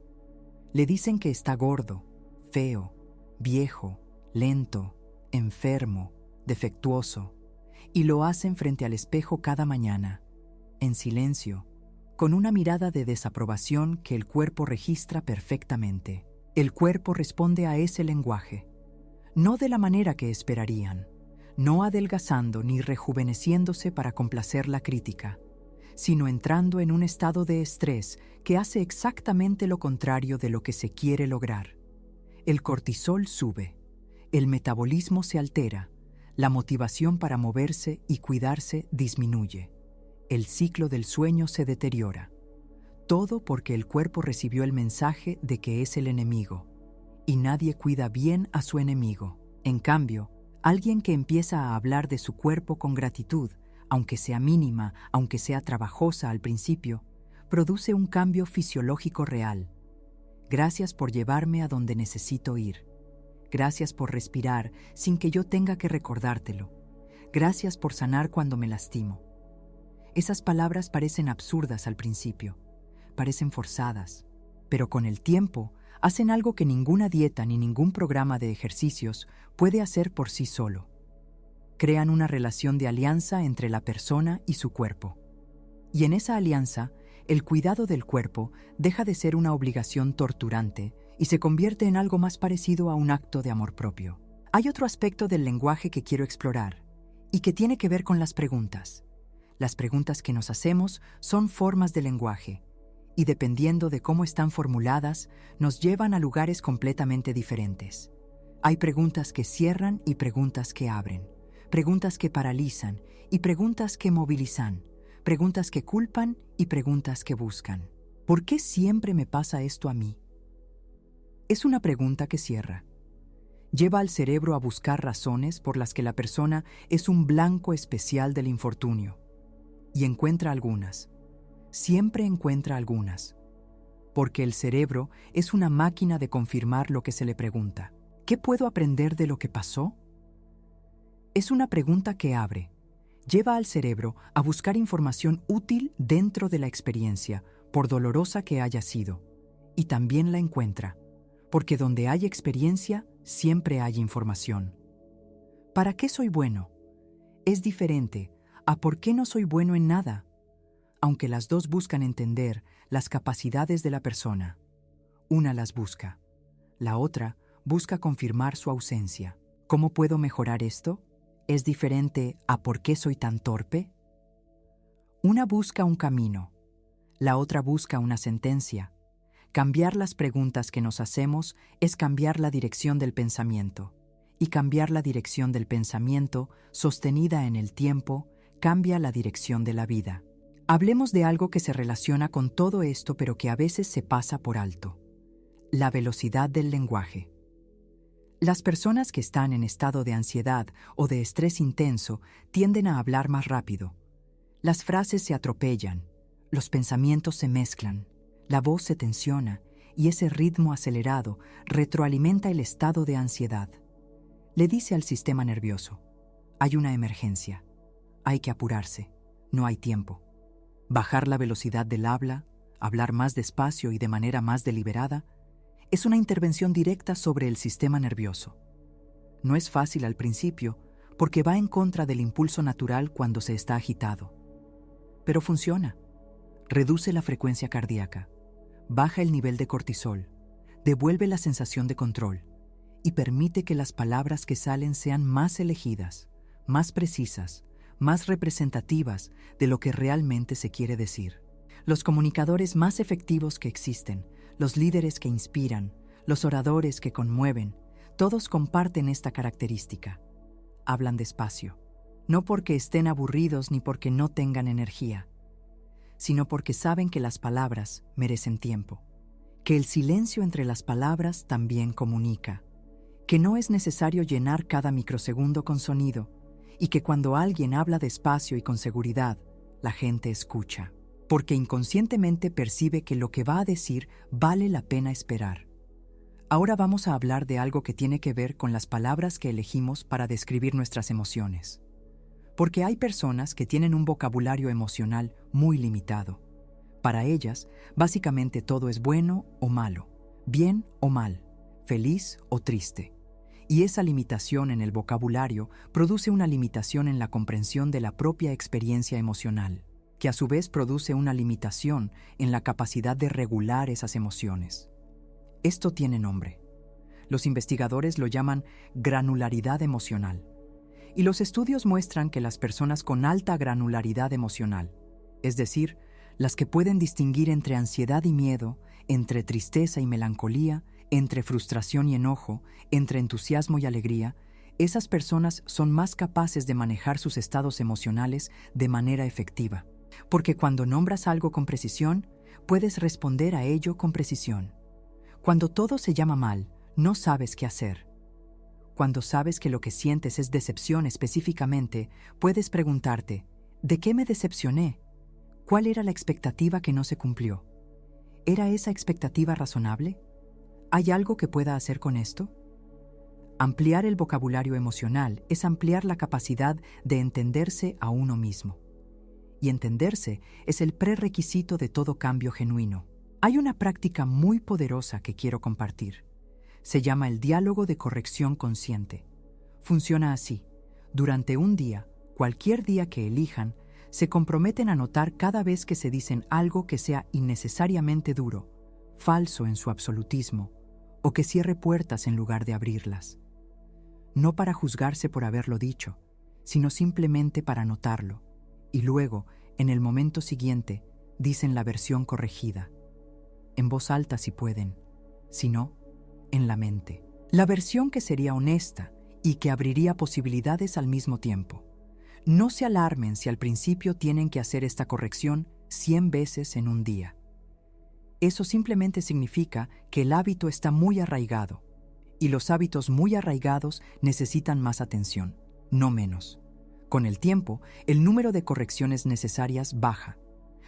Le dicen que está gordo, feo, viejo, lento, enfermo, defectuoso, y lo hacen frente al espejo cada mañana, en silencio, con una mirada de desaprobación que el cuerpo registra perfectamente. El cuerpo responde a ese lenguaje, no de la manera que esperarían, no adelgazando ni rejuveneciéndose para complacer la crítica, sino entrando en un estado de estrés que hace exactamente lo contrario de lo que se quiere lograr. El cortisol sube, el metabolismo se altera, la motivación para moverse y cuidarse disminuye, el ciclo del sueño se deteriora. Todo porque el cuerpo recibió el mensaje de que es el enemigo, y nadie cuida bien a su enemigo. En cambio, alguien que empieza a hablar de su cuerpo con gratitud, aunque sea mínima, aunque sea trabajosa al principio, produce un cambio fisiológico real. Gracias por llevarme a donde necesito ir. Gracias por respirar sin que yo tenga que recordártelo. Gracias por sanar cuando me lastimo. Esas palabras parecen absurdas al principio, parecen forzadas, pero con el tiempo hacen algo que ninguna dieta ni ningún programa de ejercicios puede hacer por sí solo. Crean una relación de alianza entre la persona y su cuerpo. Y en esa alianza, el cuidado del cuerpo deja de ser una obligación torturante y se convierte en algo más parecido a un acto de amor propio. Hay otro aspecto del lenguaje que quiero explorar y que tiene que ver con las preguntas. Las preguntas que nos hacemos son formas de lenguaje y dependiendo de cómo están formuladas, nos llevan a lugares completamente diferentes. Hay preguntas que cierran y preguntas que abren, preguntas que paralizan y preguntas que movilizan, preguntas que culpan y preguntas que buscan. ¿Por qué siempre me pasa esto a mí? Es una pregunta que cierra. Lleva al cerebro a buscar razones por las que la persona es un blanco especial del infortunio. Y encuentra algunas. Siempre encuentra algunas. Porque el cerebro es una máquina de confirmar lo que se le pregunta. ¿Qué puedo aprender de lo que pasó? Es una pregunta que abre. Lleva al cerebro a buscar información útil dentro de la experiencia, por dolorosa que haya sido. Y también la encuentra, porque donde hay experiencia, siempre hay información. ¿Para qué soy bueno? Es diferente a por qué no soy bueno en nada, aunque las dos buscan entender las capacidades de la persona. Una las busca, la otra busca confirmar su ausencia. ¿Cómo puedo mejorar esto? ¿Es diferente a por qué soy tan torpe? Una busca un camino, la otra busca una sentencia. Cambiar las preguntas que nos hacemos es cambiar la dirección del pensamiento. Y cambiar la dirección del pensamiento, sostenida en el tiempo, cambia la dirección de la vida. Hablemos de algo que se relaciona con todo esto, pero que a veces se pasa por alto. La velocidad del lenguaje. Las personas que están en estado de ansiedad o de estrés intenso tienden a hablar más rápido. Las frases se atropellan, los pensamientos se mezclan, la voz se tensiona y ese ritmo acelerado retroalimenta el estado de ansiedad. Le dice al sistema nervioso: hay una emergencia, hay que apurarse, no hay tiempo. Bajar la velocidad del habla, hablar más despacio y de manera más deliberada, es una intervención directa sobre el sistema nervioso. No es fácil al principio porque va en contra del impulso natural cuando se está agitado. Pero funciona. Reduce la frecuencia cardíaca, baja el nivel de cortisol, devuelve la sensación de control y permite que las palabras que salen sean más elegidas, más precisas, más representativas de lo que realmente se quiere decir. Los comunicadores más efectivos que existen, los líderes que inspiran, los oradores que conmueven, todos comparten esta característica. Hablan despacio, no porque estén aburridos ni porque no tengan energía, sino porque saben que las palabras merecen tiempo, que el silencio entre las palabras también comunica, que no es necesario llenar cada microsegundo con sonido y que cuando alguien habla despacio y con seguridad, la gente escucha, porque inconscientemente percibe que lo que va a decir vale la pena esperar. Ahora vamos a hablar de algo que tiene que ver con las palabras que elegimos para describir nuestras emociones. Porque hay personas que tienen un vocabulario emocional muy limitado. Para ellas, básicamente todo es bueno o malo, bien o mal, feliz o triste. Y esa limitación en el vocabulario produce una limitación en la comprensión de la propia experiencia emocional, que a su vez produce una limitación en la capacidad de regular esas emociones. Esto tiene nombre. Los investigadores lo llaman granularidad emocional. Y los estudios muestran que las personas con alta granularidad emocional, es decir, las que pueden distinguir entre ansiedad y miedo, entre tristeza y melancolía, entre frustración y enojo, entre entusiasmo y alegría, esas personas son más capaces de manejar sus estados emocionales de manera efectiva. Porque cuando nombras algo con precisión, puedes responder a ello con precisión. Cuando todo se llama mal, no sabes qué hacer. Cuando sabes que lo que sientes es decepción específicamente, puedes preguntarte, ¿de qué me decepcioné? ¿Cuál era la expectativa que no se cumplió? ¿Era esa expectativa razonable? ¿Hay algo que pueda hacer con esto? Ampliar el vocabulario emocional es ampliar la capacidad de entenderse a uno mismo. Y entenderse es el prerequisito de todo cambio genuino. Hay una práctica muy poderosa que quiero compartir. Se llama el diálogo de corrección consciente. Funciona así. Durante un día, cualquier día que elijan, se comprometen a notar cada vez que se dicen algo que sea innecesariamente duro, falso en su absolutismo, o que cierre puertas en lugar de abrirlas. No para juzgarse por haberlo dicho, sino simplemente para notarlo, y luego, en el momento siguiente, dicen la versión corregida. En voz alta si pueden, si no, en la mente. La versión que sería honesta y que abriría posibilidades al mismo tiempo. No se alarmen si al principio tienen que hacer esta corrección 100 veces en un día. Eso simplemente significa que el hábito está muy arraigado y los hábitos muy arraigados necesitan más atención, no menos. Con el tiempo, el número de correcciones necesarias baja,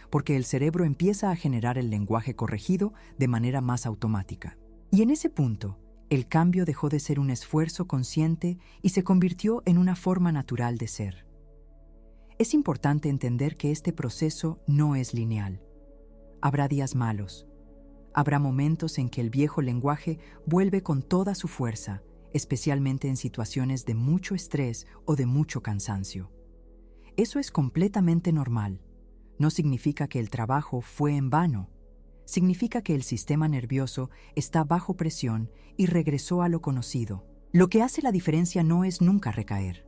porque el cerebro empieza a generar el lenguaje corregido de manera más automática. Y en ese punto, el cambio dejó de ser un esfuerzo consciente y se convirtió en una forma natural de ser. Es importante entender que este proceso no es lineal. Habrá días malos. Habrá momentos en que el viejo lenguaje vuelve con toda su fuerza, especialmente en situaciones de mucho estrés o de mucho cansancio. Eso es completamente normal. No significa que el trabajo fue en vano. Significa que el sistema nervioso está bajo presión y regresó a lo conocido. Lo que hace la diferencia no es nunca recaer.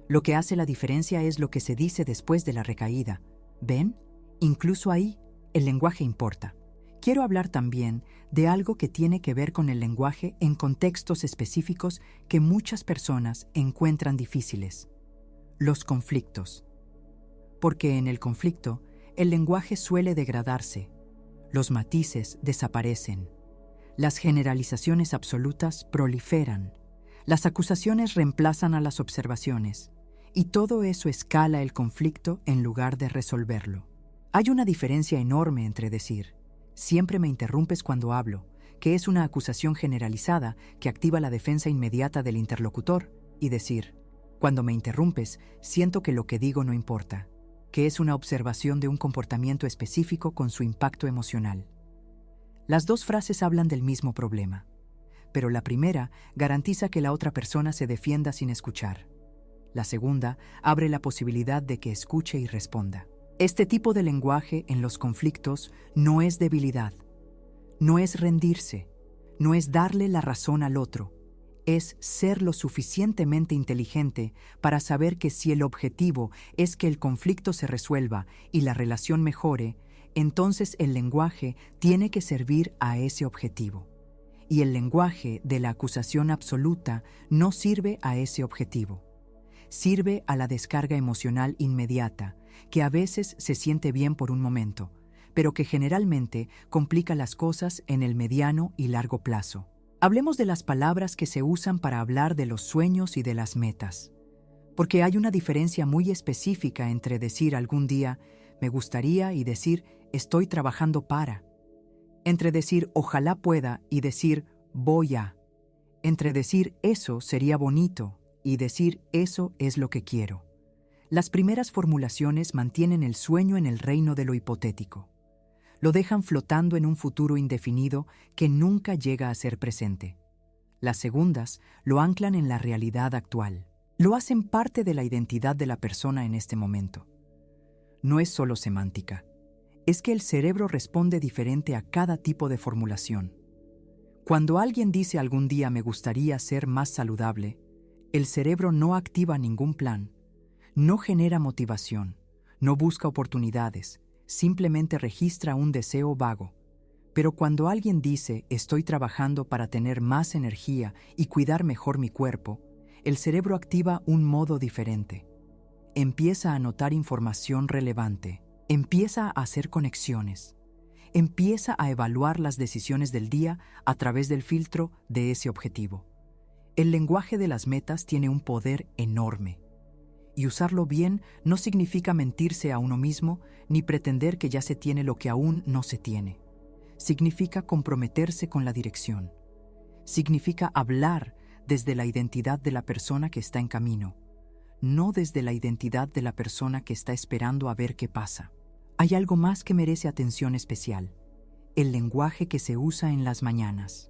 Lo que hace la diferencia es lo que se dice después de la recaída. ¿Ven? Incluso ahí, el lenguaje importa. Quiero hablar también de algo que tiene que ver con el lenguaje en contextos específicos que muchas personas encuentran difíciles. Los conflictos. Porque en el conflicto, el lenguaje suele degradarse. Los matices desaparecen. Las generalizaciones absolutas proliferan. Las acusaciones reemplazan a las observaciones. Y todo eso escala el conflicto en lugar de resolverlo. Hay una diferencia enorme entre decir, siempre me interrumpes cuando hablo, que es una acusación generalizada que activa la defensa inmediata del interlocutor, y decir, cuando me interrumpes, siento que lo que digo no importa, que es una observación de un comportamiento específico con su impacto emocional. Las dos frases hablan del mismo problema, pero la primera garantiza que la otra persona se defienda sin escuchar. La segunda abre la posibilidad de que escuche y responda. Este tipo de lenguaje en los conflictos no es debilidad, no es rendirse, no es darle la razón al otro, es ser lo suficientemente inteligente para saber que si el objetivo es que el conflicto se resuelva y la relación mejore, entonces el lenguaje tiene que servir a ese objetivo. Y el lenguaje de la acusación absoluta no sirve a ese objetivo. Sirve a la descarga emocional inmediata, que a veces se siente bien por un momento, pero que generalmente complica las cosas en el mediano y largo plazo. Hablemos de las palabras que se usan para hablar de los sueños y de las metas, porque hay una diferencia muy específica entre decir algún día me gustaría y decir estoy trabajando para, entre decir ojalá pueda y decir voy a, entre decir eso sería bonito y decir eso es lo que quiero. Las primeras formulaciones mantienen el sueño en el reino de lo hipotético. Lo dejan flotando en un futuro indefinido que nunca llega a ser presente. Las segundas lo anclan en la realidad actual. Lo hacen parte de la identidad de la persona en este momento. No es solo semántica. Es que el cerebro responde diferente a cada tipo de formulación. Cuando alguien dice algún día me gustaría ser más saludable, el cerebro no activa ningún plan, no genera motivación, no busca oportunidades, simplemente registra un deseo vago. Pero cuando alguien dice estoy trabajando para tener más energía y cuidar mejor mi cuerpo, el cerebro activa un modo diferente. Empieza a notar información relevante, empieza a hacer conexiones, empieza a evaluar las decisiones del día a través del filtro de ese objetivo. El lenguaje de las metas tiene un poder enorme. Y usarlo bien no significa mentirse a uno mismo ni pretender que ya se tiene lo que aún no se tiene. Significa comprometerse con la dirección. Significa hablar desde la identidad de la persona que está en camino, no desde la identidad de la persona que está esperando a ver qué pasa. Hay algo más que merece atención especial: el lenguaje que se usa en las mañanas.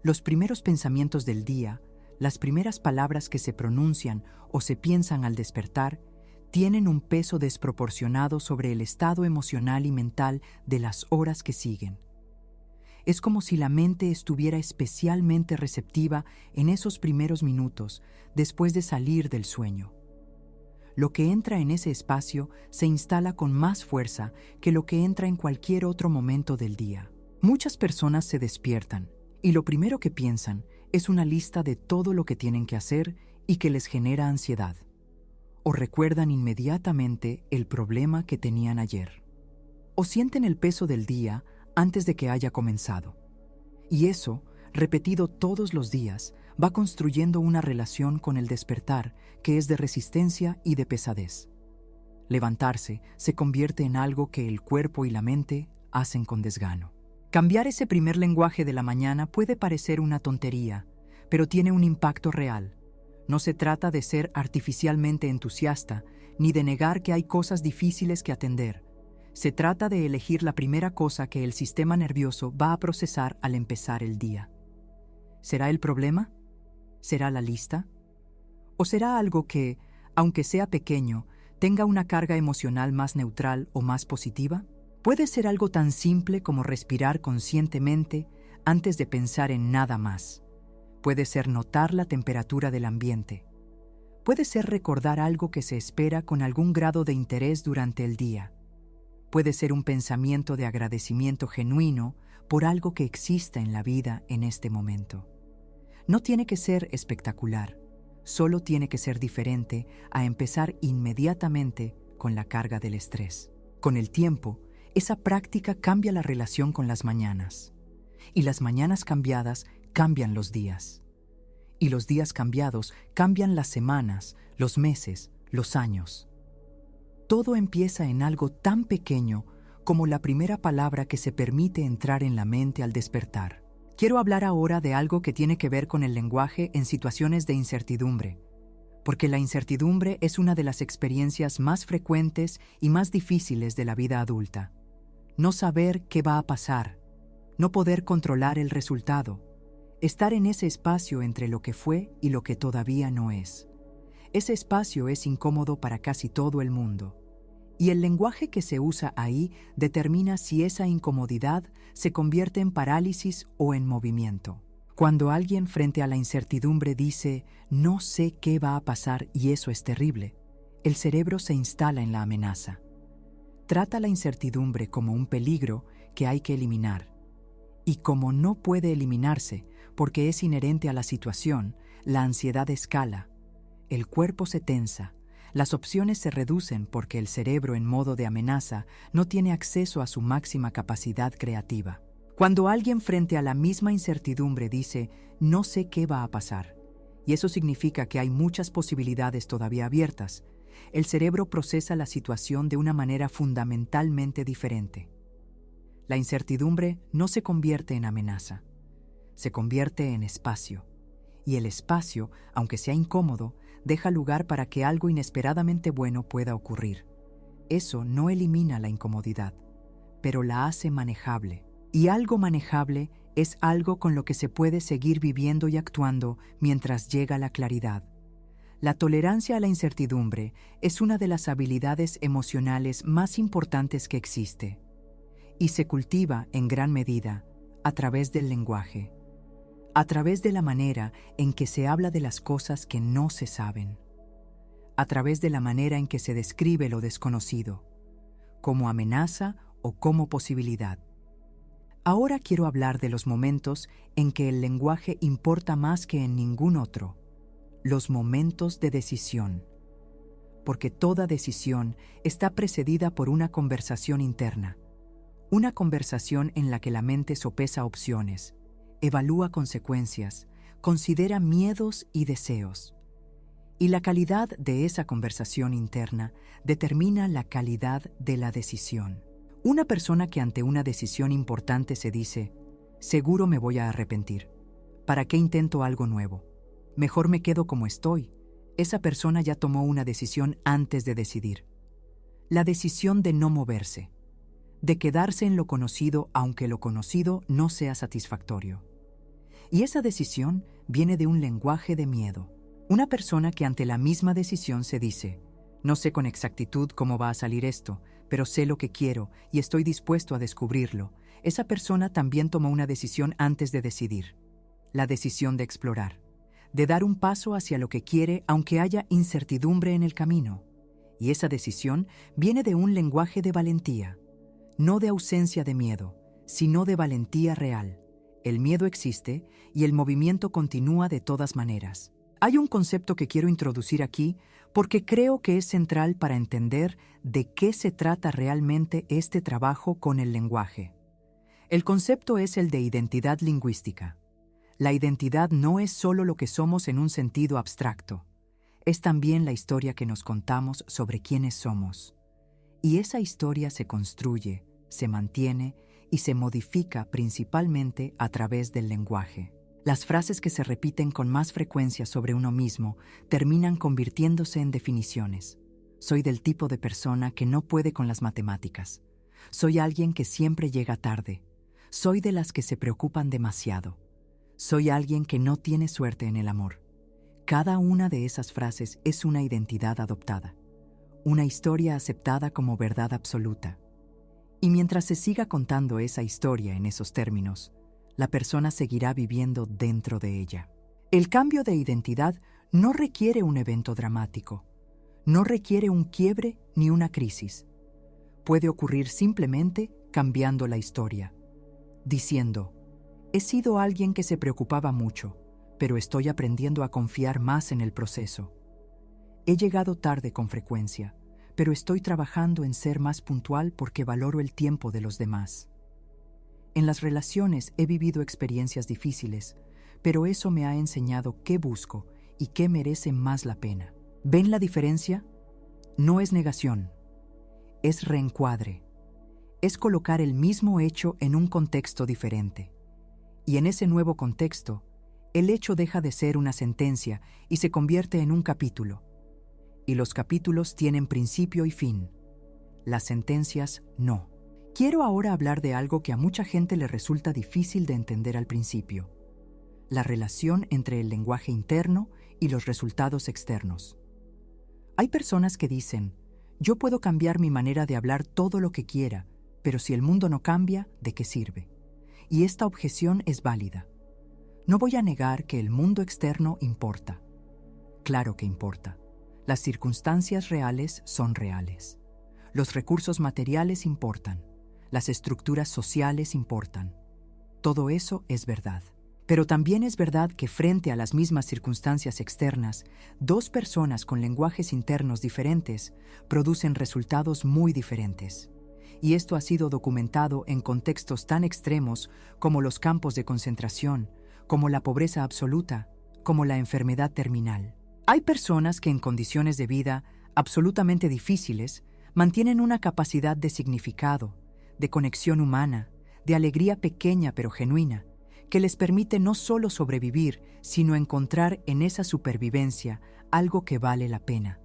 Los primeros pensamientos del día, las primeras palabras que se pronuncian o se piensan al despertar, tienen un peso desproporcionado sobre el estado emocional y mental de las horas que siguen. Es como si la mente estuviera especialmente receptiva en esos primeros minutos después de salir del sueño. Lo que entra en ese espacio se instala con más fuerza que lo que entra en cualquier otro momento del día. Muchas personas se despiertan y lo primero que piensan es una lista de todo lo que tienen que hacer y que les genera ansiedad. O recuerdan inmediatamente el problema que tenían ayer. O sienten el peso del día antes de que haya comenzado. Y eso repetido todos los días, va construyendo una relación con el despertar que es de resistencia y de pesadez. Levantarse se convierte en algo que el cuerpo y la mente hacen con desgano. Cambiar ese primer lenguaje de la mañana puede parecer una tontería, pero tiene un impacto real. No se trata de ser artificialmente entusiasta, ni de negar que hay cosas difíciles que atender. Se trata de elegir la primera cosa que el sistema nervioso va a procesar al empezar el día. ¿Será el problema? ¿Será la lista? ¿O será algo que, aunque sea pequeño, tenga una carga emocional más neutral o más positiva? Puede ser algo tan simple como respirar conscientemente antes de pensar en nada más. Puede ser notar la temperatura del ambiente. Puede ser recordar algo que se espera con algún grado de interés durante el día. Puede ser un pensamiento de agradecimiento genuino por algo que exista en la vida en este momento. No tiene que ser espectacular, solo tiene que ser diferente a empezar inmediatamente con la carga del estrés. Con el tiempo, esa práctica cambia la relación con las mañanas. Y las mañanas cambiadas cambian los días. Y los días cambiados cambian las semanas, los meses, los años. Todo empieza en algo tan pequeño como la primera palabra que se permite entrar en la mente al despertar. Quiero hablar ahora de algo que tiene que ver con el lenguaje en situaciones de incertidumbre, porque la incertidumbre es una de las experiencias más frecuentes y más difíciles de la vida adulta. No saber qué va a pasar, no poder controlar el resultado, estar en ese espacio entre lo que fue y lo que todavía no es. Ese espacio es incómodo para casi todo el mundo, y el lenguaje que se usa ahí determina si esa incomodidad se convierte en parálisis o en movimiento. Cuando alguien frente a la incertidumbre dice, no sé qué va a pasar y eso es terrible, el cerebro se instala en la amenaza. Trata la incertidumbre como un peligro que hay que eliminar. Y como no puede eliminarse porque es inherente a la situación, la ansiedad escala. El cuerpo se tensa, las opciones se reducen porque el cerebro en modo de amenaza no tiene acceso a su máxima capacidad creativa. Cuando alguien frente a la misma incertidumbre dice, no sé qué va a pasar, y eso significa que hay muchas posibilidades todavía abiertas, el cerebro procesa la situación de una manera fundamentalmente diferente. La incertidumbre no se convierte en amenaza, se convierte en espacio. Y el espacio, aunque sea incómodo, deja lugar para que algo inesperadamente bueno pueda ocurrir. Eso no elimina la incomodidad, pero la hace manejable. Y algo manejable es algo con lo que se puede seguir viviendo y actuando mientras llega la claridad. La tolerancia a la incertidumbre es una de las habilidades emocionales más importantes que existe, y se cultiva en gran medida a través del lenguaje. A través de la manera en que se habla de las cosas que no se saben, a través de la manera en que se describe lo desconocido, como amenaza o como posibilidad. Ahora quiero hablar de los momentos en que el lenguaje importa más que en ningún otro, los momentos de decisión, porque toda decisión está precedida por una conversación interna, una conversación en la que la mente sopesa opciones, evalúa consecuencias, considera miedos y deseos. Y la calidad de esa conversación interna determina la calidad de la decisión. Una persona que ante una decisión importante se dice, seguro me voy a arrepentir. ¿Para qué intento algo nuevo? Mejor me quedo como estoy. Esa persona ya tomó una decisión antes de decidir. La decisión de no moverse, de quedarse en lo conocido aunque lo conocido no sea satisfactorio. Y esa decisión viene de un lenguaje de miedo. Una persona que ante la misma decisión se dice, no sé con exactitud cómo va a salir esto, pero sé lo que quiero y estoy dispuesto a descubrirlo. Esa persona también tomó una decisión antes de decidir. La decisión de explorar, de dar un paso hacia lo que quiere aunque haya incertidumbre en el camino. Y esa decisión viene de un lenguaje de valentía, no de ausencia de miedo, sino de valentía real. El miedo existe y el movimiento continúa de todas maneras. Hay un concepto que quiero introducir aquí porque creo que es central para entender de qué se trata realmente este trabajo con el lenguaje. El concepto es el de identidad lingüística. La identidad no es solo lo que somos en un sentido abstracto, es también la historia que nos contamos sobre quiénes somos. Y esa historia se construye, se mantiene y se modifica principalmente a través del lenguaje. Las frases que se repiten con más frecuencia sobre uno mismo terminan convirtiéndose en definiciones. Soy del tipo de persona que no puede con las matemáticas. Soy alguien que siempre llega tarde. Soy de las que se preocupan demasiado. Soy alguien que no tiene suerte en el amor. Cada una de esas frases es una identidad adoptada, una historia aceptada como verdad absoluta. Y mientras se siga contando esa historia en esos términos, la persona seguirá viviendo dentro de ella. El cambio de identidad no requiere un evento dramático, no requiere un quiebre ni una crisis. Puede ocurrir simplemente cambiando la historia, diciendo, he sido alguien que se preocupaba mucho, pero estoy aprendiendo a confiar más en el proceso. He llegado tarde con frecuencia, pero estoy trabajando en ser más puntual porque valoro el tiempo de los demás. En las relaciones he vivido experiencias difíciles, pero eso me ha enseñado qué busco y qué merece más la pena. ¿Ven la diferencia? No es negación, es reencuadre. Es colocar el mismo hecho en un contexto diferente. Y en ese nuevo contexto, el hecho deja de ser una sentencia y se convierte en un capítulo. Y los capítulos tienen principio y fin. Las sentencias no. Quiero ahora hablar de algo que a mucha gente le resulta difícil de entender al principio: la relación entre el lenguaje interno y los resultados externos. Hay personas que dicen, yo puedo cambiar mi manera de hablar todo lo que quiera, pero si el mundo no cambia, ¿de qué sirve? Y esta objeción es válida. No voy a negar que el mundo externo importa. Claro que importa. Las circunstancias reales son reales. Los recursos materiales importan. Las estructuras sociales importan. Todo eso es verdad. Pero también es verdad que frente a las mismas circunstancias externas, dos personas con lenguajes internos diferentes producen resultados muy diferentes. Y esto ha sido documentado en contextos tan extremos como los campos de concentración, como la pobreza absoluta, como la enfermedad terminal. Hay personas que en condiciones de vida absolutamente difíciles mantienen una capacidad de significado, de conexión humana, de alegría pequeña pero genuina, que les permite no solo sobrevivir, sino encontrar en esa supervivencia algo que vale la pena.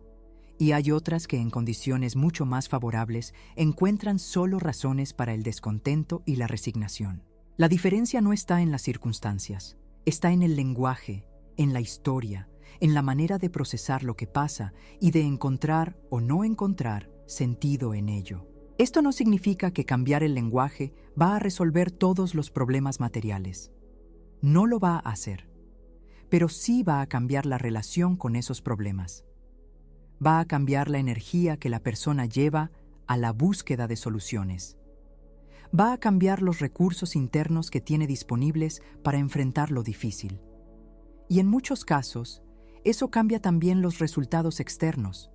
Y hay otras que en condiciones mucho más favorables encuentran solo razones para el descontento y la resignación. La diferencia no está en las circunstancias, está en el lenguaje, en la historia, en la manera de procesar lo que pasa y de encontrar o no encontrar sentido en ello. Esto no significa que cambiar el lenguaje va a resolver todos los problemas materiales. No lo va a hacer, pero sí va a cambiar la relación con esos problemas. Va a cambiar la energía que la persona lleva a la búsqueda de soluciones. Va a cambiar los recursos internos que tiene disponibles para enfrentar lo difícil. Y en muchos casos, eso cambia también los resultados externos,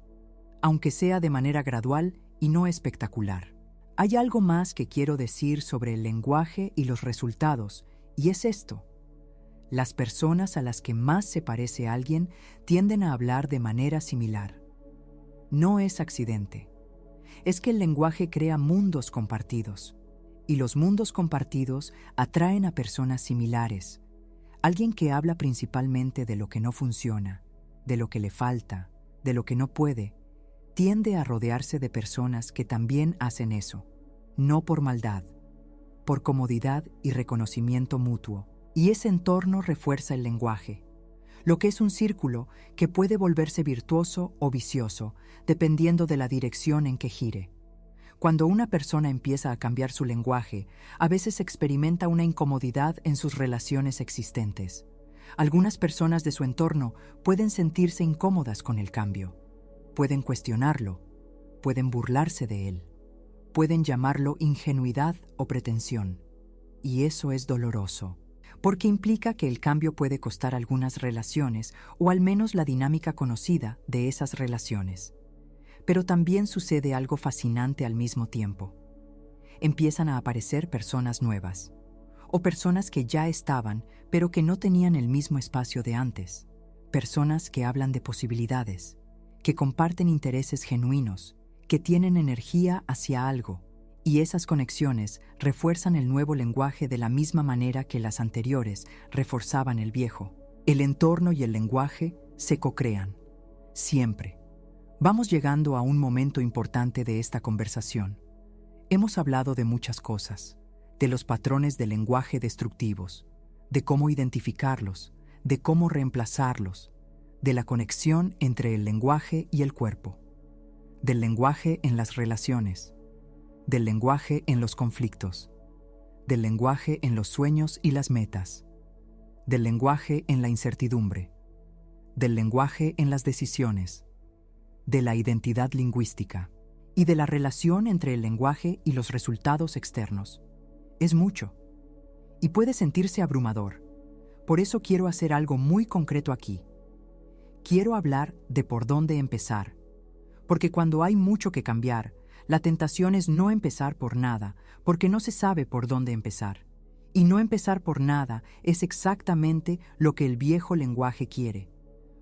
aunque sea de manera gradual y no espectacular. Hay algo más que quiero decir sobre el lenguaje y los resultados, y es esto. Las personas a las que más se parece a alguien tienden a hablar de manera similar. No es accidente. Es que el lenguaje crea mundos compartidos, y los mundos compartidos atraen a personas similares. Alguien que habla principalmente de lo que no funciona, de lo que le falta, de lo que no puede, tiende a rodearse de personas que también hacen eso, no por maldad, por comodidad y reconocimiento mutuo. Y ese entorno refuerza el lenguaje, lo que es un círculo que puede volverse virtuoso o vicioso, dependiendo de la dirección en que gire. Cuando una persona empieza a cambiar su lenguaje, a veces experimenta una incomodidad en sus relaciones existentes. Algunas personas de su entorno pueden sentirse incómodas con el cambio. Pueden cuestionarlo, pueden burlarse de él, pueden llamarlo ingenuidad o pretensión. Y eso es doloroso, porque implica que el cambio puede costar algunas relaciones o al menos la dinámica conocida de esas relaciones. Pero también sucede algo fascinante al mismo tiempo. Empiezan a aparecer personas nuevas, o personas que ya estaban, pero que no tenían el mismo espacio de antes. Personas que hablan de posibilidades, que comparten intereses genuinos, que tienen energía hacia algo, y esas conexiones refuerzan el nuevo lenguaje de la misma manera que las anteriores reforzaban el viejo. El entorno y el lenguaje se co-crean. Siempre. Vamos llegando a un momento importante de esta conversación. Hemos hablado de muchas cosas, de los patrones de lenguaje destructivos, de cómo identificarlos, de cómo reemplazarlos, de la conexión entre el lenguaje y el cuerpo, del lenguaje en las relaciones, del lenguaje en los conflictos, del lenguaje en los sueños y las metas, del lenguaje en la incertidumbre, del lenguaje en las decisiones, de la identidad lingüística y de la relación entre el lenguaje y los resultados externos. Es mucho, y puede sentirse abrumador. Por eso quiero hacer algo muy concreto aquí. Quiero hablar de por dónde empezar, porque cuando hay mucho que cambiar, la tentación es no empezar por nada, porque no se sabe por dónde empezar. Y no empezar por nada es exactamente lo que el viejo lenguaje quiere,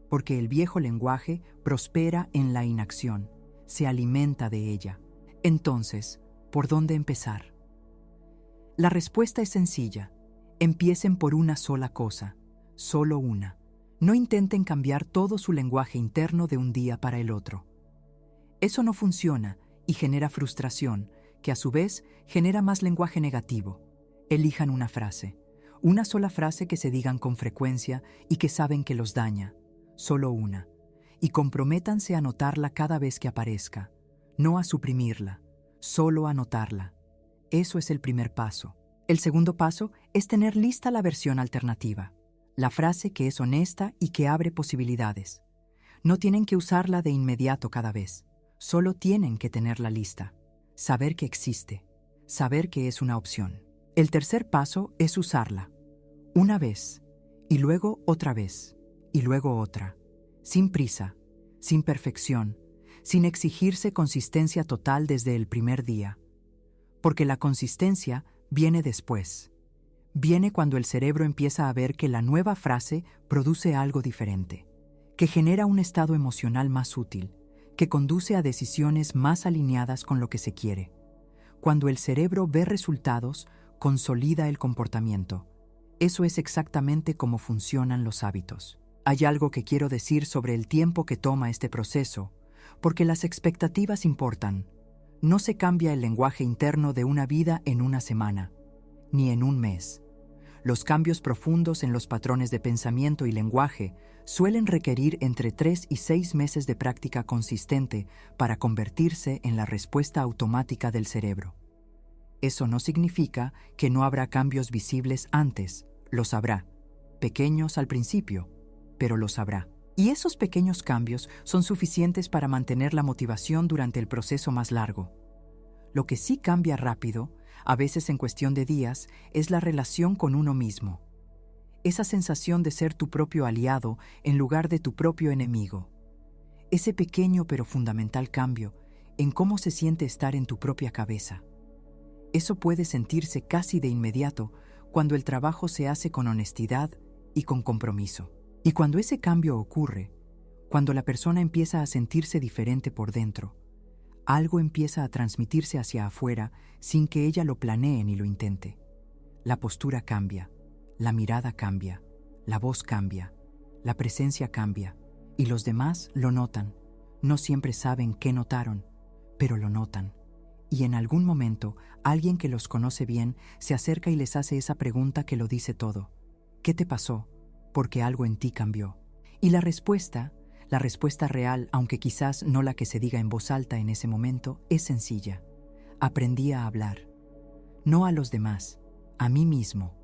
porque el viejo lenguaje prospera en la inacción, se alimenta de ella. Entonces, ¿por dónde empezar? La respuesta es sencilla. Empiecen por una sola cosa, solo una. No intenten cambiar todo su lenguaje interno de un día para el otro. Eso no funciona y genera frustración, que a su vez genera más lenguaje negativo. Elijan una frase, una sola frase que se digan con frecuencia y que saben que los daña, solo una, y comprométanse a notarla cada vez que aparezca, no a suprimirla, solo a notarla. Eso es el primer paso. El segundo paso es tener lista la versión alternativa, la frase que es honesta y que abre posibilidades. No tienen que usarla de inmediato cada vez. Solo tienen que tenerla lista, saber que existe, saber que es una opción. El tercer paso es usarla, una vez, y luego otra vez, y luego otra, sin prisa, sin perfección, sin exigirse consistencia total desde el primer día. Porque la consistencia viene después. Viene cuando el cerebro empieza a ver que la nueva frase produce algo diferente, que genera un estado emocional más útil, que conduce a decisiones más alineadas con lo que se quiere. Cuando el cerebro ve resultados, consolida el comportamiento. Eso es exactamente cómo funcionan los hábitos. Hay algo que quiero decir sobre el tiempo que toma este proceso, porque las expectativas importan. No se cambia el lenguaje interno de una vida en una semana, ni en un mes. Los cambios profundos en los patrones de pensamiento y lenguaje suelen requerir entre 3 y 6 meses de práctica consistente para convertirse en la respuesta automática del cerebro. Eso no significa que no habrá cambios visibles antes, los habrá, pequeños al principio, pero los habrá. Y esos pequeños cambios son suficientes para mantener la motivación durante el proceso más largo. Lo que sí cambia rápido, a veces en cuestión de días, es la relación con uno mismo. Esa sensación de ser tu propio aliado en lugar de tu propio enemigo. Ese pequeño pero fundamental cambio en cómo se siente estar en tu propia cabeza. Eso puede sentirse casi de inmediato cuando el trabajo se hace con honestidad y con compromiso. Y cuando ese cambio ocurre, cuando la persona empieza a sentirse diferente por dentro, algo empieza a transmitirse hacia afuera sin que ella lo planee ni lo intente. La postura cambia, la mirada cambia, la voz cambia, la presencia cambia, y los demás lo notan. No siempre saben qué notaron, pero lo notan. Y en algún momento, alguien que los conoce bien se acerca y les hace esa pregunta que lo dice todo. ¿Qué te pasó? Porque algo en ti cambió. Y la respuesta real, aunque quizás no la que se diga en voz alta en ese momento, es sencilla. Aprendí a hablar. No a los demás, a mí mismo.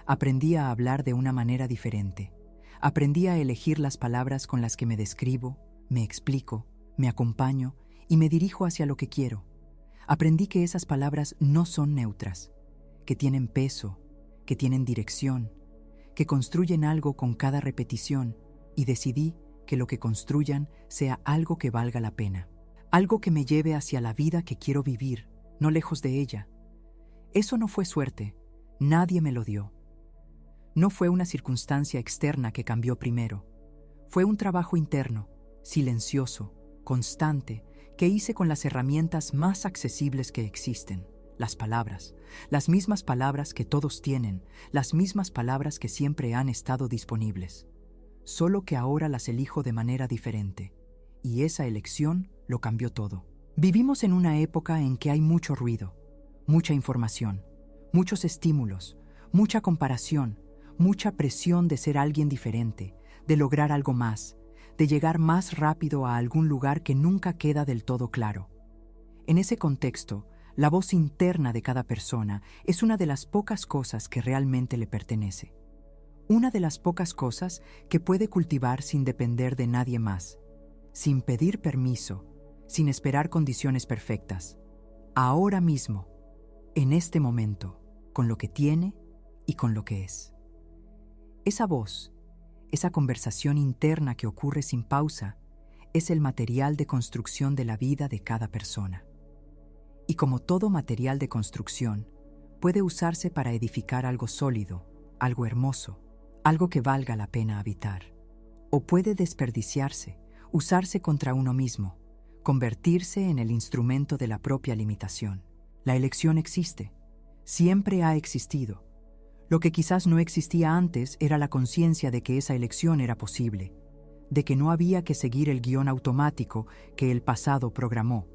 Aprendí a hablar de una manera diferente. Aprendí a elegir las palabras con las que me describo, me explico, me acompaño y me dirijo hacia lo que quiero. Aprendí que esas palabras no son neutras, que tienen peso, que tienen dirección, que construyen algo con cada repetición, y decidí que lo que construyan sea algo que valga la pena, algo que me lleve hacia la vida que quiero vivir, no lejos de ella. Eso no fue suerte, Nadie me lo dio. No fue una circunstancia externa que cambió primero. Fue un trabajo interno, silencioso, constante, que hice con las herramientas más accesibles que existen. Las palabras, las mismas palabras que todos tienen, las mismas palabras que siempre han estado disponibles. Solo que ahora las elijo de manera diferente. Y esa elección lo cambió todo. Vivimos en una época en que hay mucho ruido, mucha información, muchos estímulos, mucha comparación, mucha presión de ser alguien diferente, de lograr algo más, de llegar más rápido a algún lugar que nunca queda del todo claro. En ese contexto, la voz interna de cada persona es una de las pocas cosas que realmente le pertenece. Una de las pocas cosas que puede cultivar sin depender de nadie más, sin pedir permiso, sin esperar condiciones perfectas. Ahora mismo, en este momento, con lo que tiene y con lo que es. Esa voz, esa conversación interna que ocurre sin pausa, es el material de construcción de la vida de cada persona. Y como todo material de construcción, puede usarse para edificar algo sólido, algo hermoso, algo que valga la pena habitar. O puede desperdiciarse, usarse contra uno mismo, convertirse en el instrumento de la propia limitación. La elección existe, siempre ha existido. Lo que quizás no existía antes era la conciencia de que esa elección era posible, de que no había que seguir el guión automático que el pasado programó,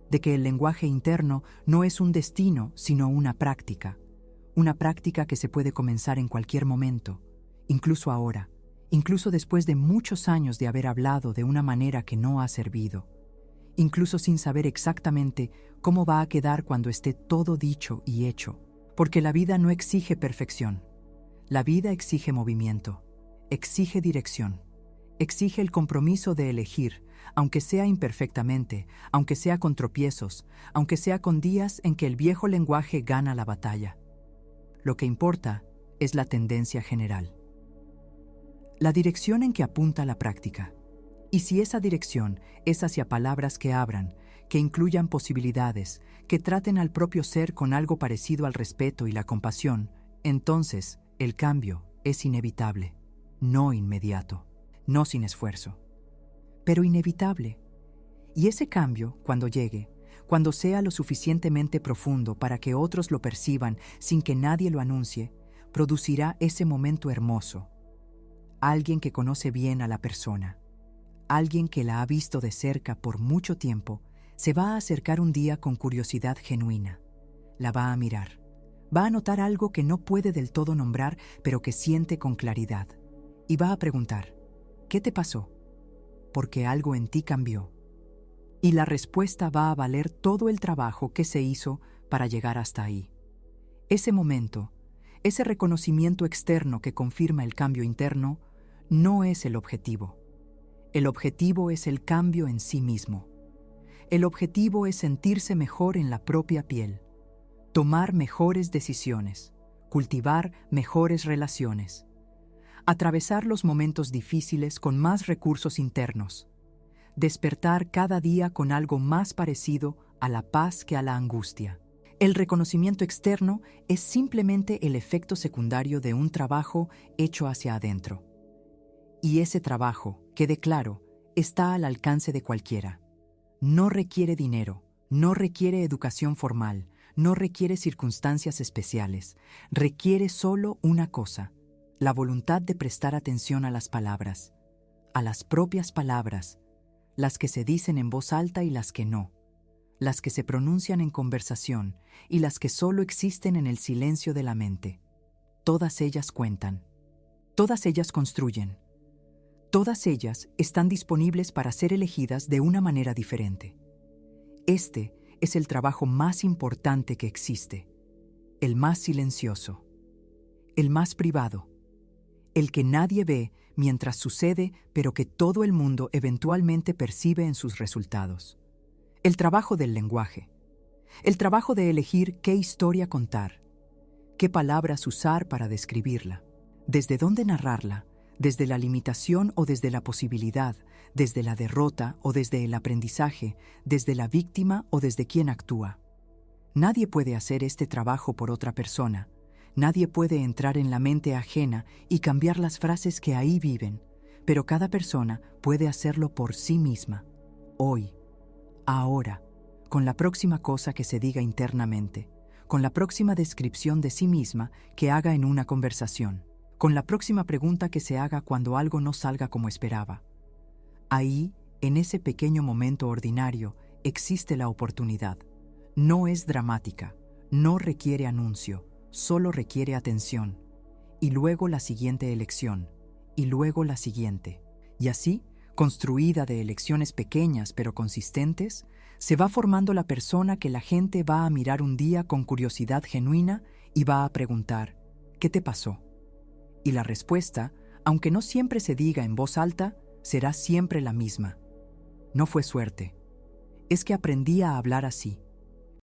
de que el lenguaje interno no es un destino, sino una práctica que se puede comenzar en cualquier momento, incluso ahora, incluso después de muchos años de haber hablado de una manera que no ha servido, incluso sin saber exactamente cómo va a quedar cuando esté todo dicho y hecho. Porque la vida no exige perfección. La vida exige movimiento, exige dirección, exige el compromiso de elegir, aunque sea imperfectamente, aunque sea con tropiezos, aunque sea con días en que el viejo lenguaje gana la batalla. Lo que importa es la tendencia general. La dirección en que apunta la práctica. Y si esa dirección es hacia palabras que abran, que incluyan posibilidades, que traten al propio ser con algo parecido al respeto y la compasión, entonces el cambio es inevitable, no inmediato, no sin esfuerzo, pero inevitable. Y ese cambio, cuando llegue, cuando sea lo suficientemente profundo para que otros lo perciban sin que nadie lo anuncie, producirá ese momento hermoso. Alguien que conoce bien a la persona, alguien que la ha visto de cerca por mucho tiempo, se va a acercar un día con curiosidad genuina. La va a mirar. Va a notar algo que no puede del todo nombrar, pero que siente con claridad. Y va a preguntar, ¿qué te pasó? Porque algo en ti cambió. Y la respuesta va a valer todo el trabajo que se hizo para llegar hasta ahí. Ese momento, ese reconocimiento externo que confirma el cambio interno, no es el objetivo. El objetivo es el cambio en sí mismo. El objetivo es sentirse mejor en la propia piel, tomar mejores decisiones, cultivar mejores relaciones, atravesar los momentos difíciles con más recursos internos, despertar cada día con algo más parecido a la paz que a la angustia. El reconocimiento externo es simplemente el efecto secundario de un trabajo hecho hacia adentro. Y ese trabajo, quede claro, está al alcance de cualquiera. No requiere dinero, no requiere educación formal, no requiere circunstancias especiales. Requiere solo una cosa: la voluntad de prestar atención a las palabras, a las propias palabras, las que se dicen en voz alta y las que no, las que se pronuncian en conversación y las que solo existen en el silencio de la mente. Todas ellas cuentan, todas ellas construyen. Todas ellas están disponibles para ser elegidas de una manera diferente. Este es el trabajo más importante que existe, el más silencioso, el más privado, el que nadie ve mientras sucede, pero que todo el mundo eventualmente percibe en sus resultados. El trabajo del lenguaje, el trabajo de elegir qué historia contar, qué palabras usar para describirla, desde dónde narrarla, desde la limitación o desde la posibilidad, desde la derrota o desde el aprendizaje, desde la víctima o desde quien actúa. Nadie puede hacer este trabajo por otra persona. Nadie puede entrar en la mente ajena y cambiar las frases que ahí viven, pero cada persona puede hacerlo por sí misma, hoy, ahora, con la próxima cosa que se diga internamente, con la próxima descripción de sí misma que haga en una conversación, con la próxima pregunta que se haga cuando algo no salga como esperaba. Ahí, en ese pequeño momento ordinario, existe la oportunidad. No es dramática, no requiere anuncio, solo requiere atención. Y luego la siguiente elección, y luego la siguiente. Y así, construida de elecciones pequeñas pero consistentes, se va formando la persona que la gente va a mirar un día con curiosidad genuina y va a preguntar, ¿qué te pasó? Y la respuesta, aunque no siempre se diga en voz alta, será siempre la misma. No fue suerte. Es que aprendí a hablar así.